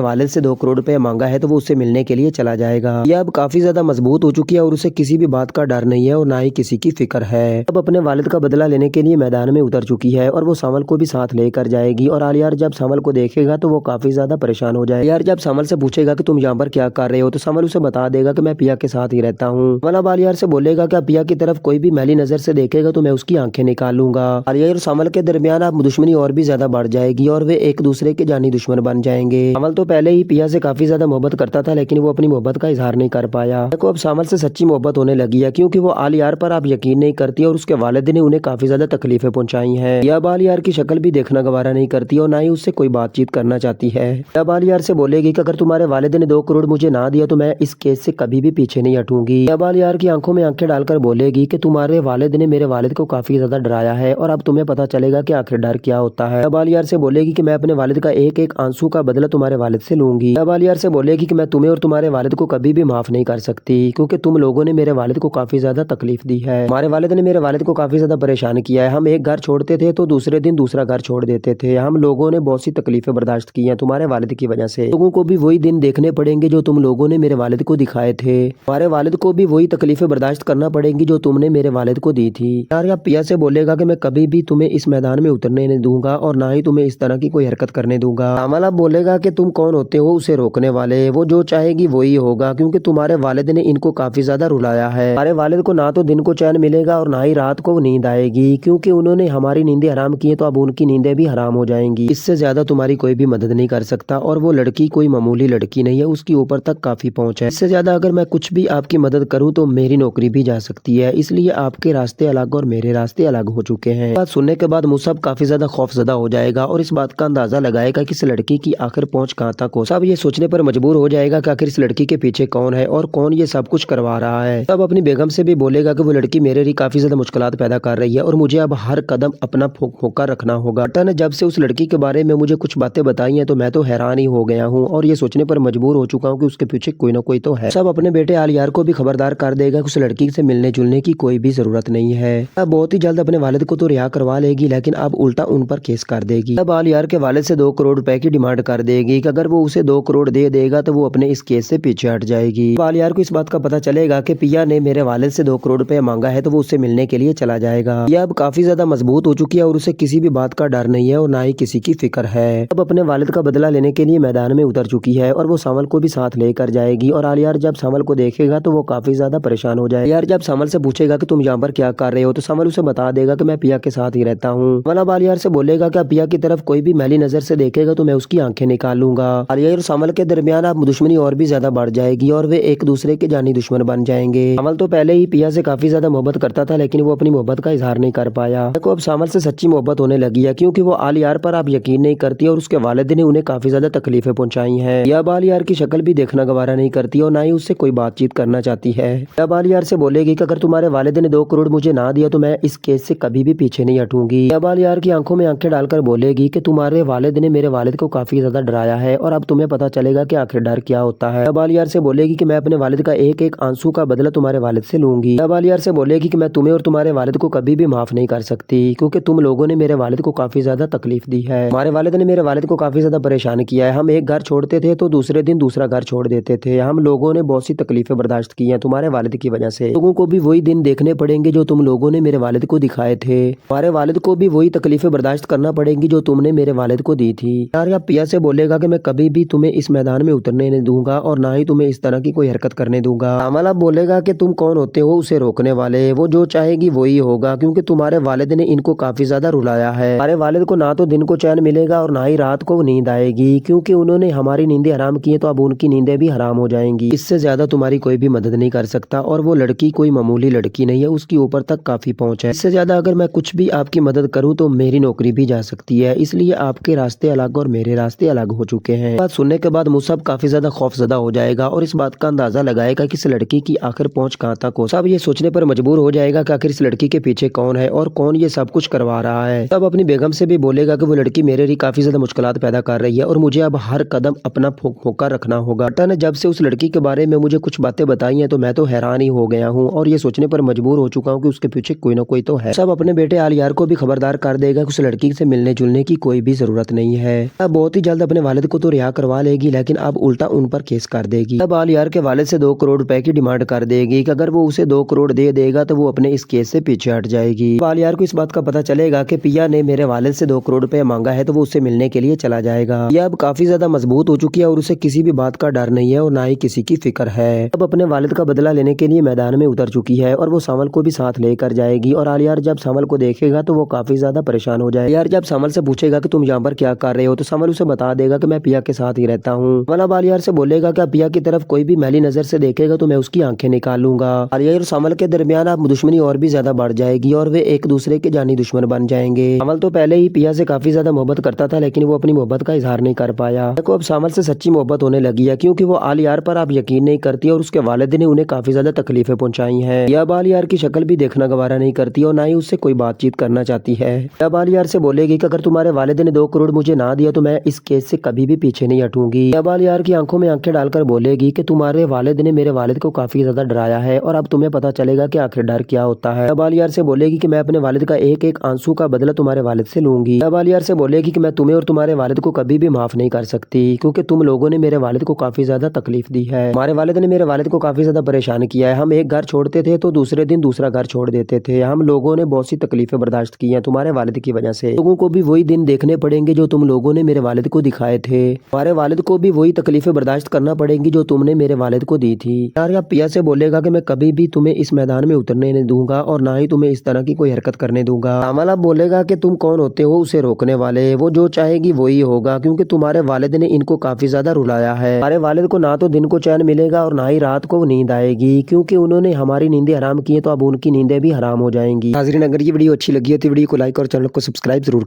والد سے 2 کروڑ روپے مانگا ہے تو وہ اسے ملنے کے لیے چلا جائے گا۔ یہ اب کافی زیادہ مضبوط ہو چکی ہے اور اسے کسی بھی بات کا ڈر نہیں ہے اور نہ ہی کسی کی فکر ہے۔ اب اپنے والد کا بدلہ لینے کے لیے میدان میں اتر چکی ہے اور وہ سامل کو بھی ساتھ لے کر جائے گی، اور عالیار جب سامل کو دیکھے گا تو وہ کافی زیادہ پریشان ہو جائے گا۔ عالیار جب سامل سے پوچھے گا کہ تم یہاں پر کیا کر رہے ہو تو سامل اسے بتا دے گا کہ میں پیا کے ساتھ ہی رہتا ہوں۔ سامل اب عالیار سے بولے گا کہ اب پیا کی طرف کوئی بھی میلی نظر سے دیکھے گا تو میں اس کی آنکھیں نکال لوں گا۔ عالیار اور سامل کے درمیان اب دشمنی اور بھی زیادہ بڑھ جائے گی اور وہ ایک دوسرے کے جانی دشمن بن جائیں گے۔ سامل تو پہلے ہی پیا سے کافی زیادہ محبت کرتا تھا لیکن وہ اپنی محبت کا اظہار نہیں کر پایا۔ پیا کو اب سامل سے سچی محبت ہونے لگی ہے کیونکہ وہ عالیار پر اب یقین نہیں کرتی اور اس کے والد نے انہیں کافی زیادہ تکلیفیں پہنچائی ہیں۔ یہ اب عالیار کی شکل بھی دیکھنا گوارا نہیں کرتی اور نہ ہی اس سے کوئی بات چیت کرنا چاہتی ہے۔ اب عالیار سے بولے گی کہ اگر تمہارے والد نے 2 کروڑ مجھے نہ دیا تو میں اس کیس سے کبھی بھی پیچھے نہیں ہٹوں گی۔ اب عالیار کی آنکھوں میں آنکھیں ڈال کر بولے گی کہ تمہارے والد نے میرے والد کو کافی زیادہ ڈرایا ہے اور اب تمہیں پتا چلے گا کہ آخر ڈر کیا ہوتا ہے۔ اب عالیار سے بولے گی کہ میں اپنے والد کا ایک ایک آنسو کا بدلہ تمہارے والد سے لوں گی۔ اب عالیار سے بولے گی کہ میں تمہیں اور تمہارے والد کو کبھی بھی معاف نہیں کر سکتی کیونکہ تم لوگوں نے میرے والد کو کافی زیادہ تکلیف دی ہے۔ ہمارے والد نے میرے والد کو کافی زیادہ پریشان کیا ہے۔ ہم ایک گھر چھوڑتے تھے تو دوسرے دن دوسرا گھر چھوڑ دیتے تھے۔ ہم لوگوں نے بہت سی تکلیفیں برداشت کی ہیں تمہارے والد کی وجہ سے۔ لوگوں کو بھی وہی دن دیکھنے پڑیں گے جو تم لوگوں نے میرے والد کو دکھائے تھے۔ ہمارے والد کو بھی وہی تکلیفیں برداشت کرنا پڑیں گی جو تم نے میرے والد کو دی تھی۔ یار پیا سے بولے گا کہ میں کبھی بھی تمہیں اس میدان میں اترنے نہیں دوں گا اور نہ ہی تمہیں اس طرح کی کوئی حرکت کرنے دوں گا۔ سامل اب بولے گا کہ تم کون ہوتے ہو اسے روکنے والے؟ وہ جو چاہے گی وہی ہوگا کیونکہ تمہارے والد نے ان کو کافی زیادہ رلایا ہے۔ ہمارے والد کو نہ تو دن کو چین ملے گا اور نہ ہی رات کو نیند آئے گی کیونکہ انہوں نے ہماری نیندیں حرام کی ہیں تو اب ان کی نیندیں بھی حرام ہو جائیں گی۔ اس سے زیادہ تمہاری کوئی بھی مدد نہیں کر سکتا اور وہ لڑکی کوئی معمولی لڑکی نہیں ہے، اس کی اوپر تک کافی پہنچ ہے۔ اس سے زیادہ اگر میں کچھ بھی آپ کی مدد کروں تو میری نوکری بھی جا سکتی ہے، اس لیے آپ کے راستے الگ اور میرے راستے الگ ہو چکے ہیں۔ بات سننے کے بعد موسیٰ کافی زیادہ خوف زدہ ہو جائے گا اور اس بات کا اندازہ لگائے گا کہ اس لڑکی کی آخر پہنچ کہاں تک ہو۔ سب یہ سوچنے پر مجبور ہو جائے گا کہ آخر اس لڑکی کے پیچھے کون ہے اور کون یہ سب کچھ کروا رہا ہے۔ سب اپنی بیگم سے بھی بولے گا کہ وہ لڑکی میرے لیے کافی زیادہ مشکلات پیدا کر رہی ہے اور مجھے اب ہر قدم اپنا پھونک پھونک کر رکھنا ہوگا۔ بیٹا نے جب سے اس لڑکی کے بارے میں مجھے کچھ باتیں بتائی ہیں تو میں تو حیران ہی ہو گیا ہوں اور یہ سوچنے پر مجبور ہو چکا ہوں کہ اس کے پیچھے کوئی نہ کوئی تو ہے۔ سب اپنے بیٹے عالیار کو بھی خبردار کر دے گا کہ اس لڑکی سے ملنے جلنے کی کوئی بھی ضرورت نہیں ہے۔ اب بہت ہی جلد اپنے والد کو تو رہا کروا لے گی لیکن اب الٹا ان پر کیس کر دے گی۔ اب عالیار کے والد سے 2 کروڑ روپے کی ڈیمانڈ کر دے گی کہ اگر وہ اسے 2 کروڑ دے دے گا تو وہ اپنے اس کیس سے پیچھے ہٹ جائے گی۔ اب عالیار کو اس بات کا پتہ چلے گا کہ پیا نے میرے والد سے 2 کروڑ روپے مانگا ہے تو وہ اسے ملنے کے لیے چلا جائے گا۔ یہ اب کافی زیادہ مضبوط ہو چکی ہے اور اسے کسی بھی بات کا ڈر نہیں ہے اور نہ ہی کسی کی فکر ہے۔ اب اپنے والد کا بدلہ لینے کے لیے میدان میں اتر چکی ہے اور وہ سامل کو بھی ساتھ لے کر جائے گی، اور عالیار جب سامل کو دیکھے گا تو وہ کافی زیادہ پریشان ہو جائے گا۔ عالیار جب سامل سے پوچھے گا کہ تم یہاں پر کیا کر رہے ہو تو سامل اسے بتا دے گا کہ میں پیا کے ساتھ ہی رہتا ہوں۔ سامل اب عالیار سے بولے گا کہ اب پیا کی طرف کوئی بھی میلی نظر سے دیکھے گا تو میں اس کی آنکھیں نکال لوں گا۔ عالیار اور سامل کے درمیان اب دشمنی اور بھی زیادہ بڑھ جائے گی اور وہ ایک دوسرے کے جانی دشمن بن جائیں گے۔ سامل تو پہلے ہی پیا سے کافی زیادہ محبت کرتا تھا لیکن وہ اپنی محبت کا اظہار نہیں کر پایا۔ پیا کو اب سامل سے سچی محبت ہونے لگی ہے کیونکہ وہ عالیار پر اب یقین نہیں کرتی اور اس کے والد نے انہیں کافی زیادہ تکلیفیں پہنچائی ہیں۔ یہ اب عالیار کی شکل بھی دیکھنا گوارا نہیں کرتی اور نہ ہی اس سے کوئی بات چیت کرنا چاہتی ہے۔ اب عالیار سے بولے گی کہ اگر تمہارے والد نے 2 کروڑ مجھے نہ دیا تو میں اس کیس سے کبھی بھی پیچھے نہیں ہٹوں گی۔ اب عالیار کی آنکھوں میں آنکھیں ڈال کر بولے گی کہ تمہارے والد نے میرے والد کو کافی زیادہ ڈرایا ہے اور اب تمہیں پتا چلے گا کہ آخر ڈر کیا ہوتا ہے۔ اب عالیار سے بولے گی کہ میں اپنے والد کا ایک ایک آنسو کا بدلہ تمہارے والد سے لوں گی۔ اب عالیار سے بولے گی کہ میں تمہیں اور تمہارے والد کو کبھی بھی معاف نہیں کر سکتی کیونکہ تم لوگوں نے میرے والد کو کافی زیادہ تکلیف دی ہے۔ ہمارے والد نے میرے والد کو کافی زیادہ پریشان کیا ہے۔ ہم ایک گھر چھوڑتے تھے تو دوسرے دن دوسرا گھر چھوڑ دیتے تھے۔ ہم لوگوں نے بہت سی تکلیفیں برداشت کی ہیں تمہارے والد کی وجہ سے۔ لوگوں کو بھی وہی دن دیکھنے پڑیں گے جو تم لوگوں نے میرے والد کو دکھائے تھے۔ ہمارے والد کو بھی وہی تکلیفیں برداشت کرنا پڑیں گی جو تم نے میرے والد کو دی تھی۔ یار پیا سے بولے گا کہ میں کبھی بھی تمہیں اس میدان میں اترنے نہیں دوں گا اور نہ ہی تمہیں اس طرح کی کوئی حرکت کرنے دوں گا۔ سامل اب بولے گا کہ تم کون ہوتے ہو اسے روکنے والے؟ وہ جو چاہے گی وہی ہوگا کیونکہ تمہارے والد نے ان کو کافی زیادہ رلایا ہے۔ ہمارے والد کو نہ تو دن کو چین ملے گا اور نہ ہی رات کو نیند آئے گی کیونکہ انہوں نے ہماری نیندیں حرام کی ہیں تو اب ان کی نیندیں بھی حرام ہو جائیں گی۔ اس سے زیادہ تمہاری کوئی بھی مدد نہیں کر سکتا اور وہ لڑکی کوئی معمولی لڑکی نہیں ہے، اس کی اوپر تک کافی پہنچ ہے۔ اس سے زیادہ اگر میں کچھ بھی آپ کی مدد کروں تو میری نوکری بھی جا سکتی ہے، اس لیے آپ کے راستے الگ اور میرے راستے الگ ہو چکے ہیں۔ بات سننے کے بعد موسیٰ کافی زیادہ خوف زدہ ہو جائے گا اور اس بات کا اندازہ لگائے گا کہ اس لڑکی کی آخر پہنچ کہاں تک ہو۔ سب یہ سوچنے پر مجبور ہو جائے گا کہ آخر اس لڑکی کے پیچھے کون ہے اور کون یہ سب کچھ کروا رہا ہے۔ سب اپنی بیگم سے بھی بولے گا کہ وہ لڑکی میرے لیے کافی زیادہ مشکلات پیدا کر رہی ہے اور مجھے اب ہر قدم اپنا پھونک پھونک کر رکھنا ہوگا۔ بیٹا نے جب سے اس لڑکی کے بارے میں مجھے کچھ باتیں بتائی ہیں تو میں تو حیران ہی ہو گیا ہوں اور یہ سوچنے پر مجبور ہو چکا ہوں کہ اس کے پیچھے کوئی نہ کوئی تو तो है। सब अपने बेटे आलियार को भी खबरदार कर देगा उस लड़की से मिलने जुलने की कोई भी जरूरत नहीं है। अब बहुत ही जल्द अपने वालिद को तो रिहा करवा लेगी, लेकिन अब उल्टा उन पर केस कर देगी। अब आलियार के वालिद से 2 करोड़ रुपए की डिमांड कर देगी कि अगर वो उसे 2 करोड़ दे देगा तो वो अपने इस केस से पीछे हट जाएगी। अब आलियार को इस बात का पता चलेगा कि पिया ने मेरे वालिद से 2 करोड़ रुपए मांगा है तो वो उससे मिलने के लिए चला जाएगा। यह अब काफी ज्यादा मजबूत हो चुकी है और उसे किसी भी बात का डर नहीं है और ना ही किसी की फिक्र है। अब अपने वालिद का बदला लेने के लिए मैदान में उतर चुकी है और वो सामल को भी साथ लेकर जाएगी। और आलियार जब सामल को देखेगा तो वो काफी ज्यादा परेशान हो जाएगा। यार जब सामल से पूछेगा कि तुम यहाँ पर क्या कर रहे हो तो सामल उसे बता देगा कि मैं पिया के साथ ही रहता हूँ। मतलब आलियार से बोलेगा कि पिया की तरफ कोई भी मैली नजर से देखेगा तो मैं उसकी आंखें निकाल लूंगा। आलियार और सामल के दरमियान अब दुश्मनी और भी ज्यादा बढ़ जाएगी और वे एक दूसरे के जानी दुश्मन बन जाएंगे। सामल तो पहले ही पिया से काफी ज्यादा मोहब्बत करता था, लेकिन वो अपनी मोहब्बत का इजहार नहीं कर पाया। देखो अब सामल से सच्ची मोहब्बत होने लगी है क्योंकि वो आलियार पर अब यकीन नहीं करती और उसके वालिद ने उन्हें काफी ज्यादा तकलीफें पहुंचाई हैं। यह अब आलियार की शक्ल भी देखना गवारा नहीं करती और ना ही उससे कोई बातचीत करना चाहती है। अब आलियार से बोलेगी कि अगर तुम्हारे वालिद ने 2 करोड़ मुझे ना दिया तो मैं इस केस से कभी भी पीछे नहीं हटूंगी। अब आलियार की आंखों में आंखें डालकर बोलेगी कि तुम्हारे वालिद ने मेरे वालिद को काफी ज्यादा डराया है और अब तुम्हें पता चलेगा कि आखिर डर क्या होता है। अब आलियार से बोलेगी कि मैं अपने वालिद का एक एक आंसू का बदला तुम्हारे वालिद से लूंगी। अब आलियार से बोलेगी कि मैं तुम्हें और तुम्हारे वालिद को कभी भी माफ नहीं कर सकती क्योंकि तुम लोगों ने मेरे वालिद को काफी ज्यादा तकलीफ दी है। हमारे वालिद ने मेरे वालिद को काफी ज्यादा परेशान किया है। हम एक घर छोड़ते थे तो दूसरे दिन दूसरा घर छोड़ देते थे। हम लोगों ने बहुत सी तकलीफें बर्दाश्त की हैं तुम्हारे वालिद की वजह से। लोगों को भी वही दिन देखने पड़ेंगे जो तुम लोगों ने मेरे वालिद को दिखाए थे। हमारे वालिद को भी वही तकलीफें बर्दाश्त करना पड़ेंगी जो तुमने मेरे वालिद को दी थी। यार या पिया से बोलेगा कि मैं कभी भी तुम्हें इस मैदान में उतरने नहीं दूंगा और ना ही तुम्हें इस तरह की कोई हरकत करने दूंगा। सामल अब बोलेगा कि तुम कौन होते हो उसे रोकने वाले, वो जो चाहेगी वही होगा क्योंकि तुम्हारे वालिद ने इनको काफी ज्यादा रुलाया है। हमारे वालिद को ना तो दिन को चैन मिलेगा और ना ही रात को नींद आएगी क्योंकि उन्होंने हमारी नींदें हराम की है तो अब उनकी नींदें भी हराम हो जाएंगी। नाज़रीन अगर ये वीडियो अच्छी लगी है तो वीडियो को लाइक और चैनल को सब्सक्राइब जरूर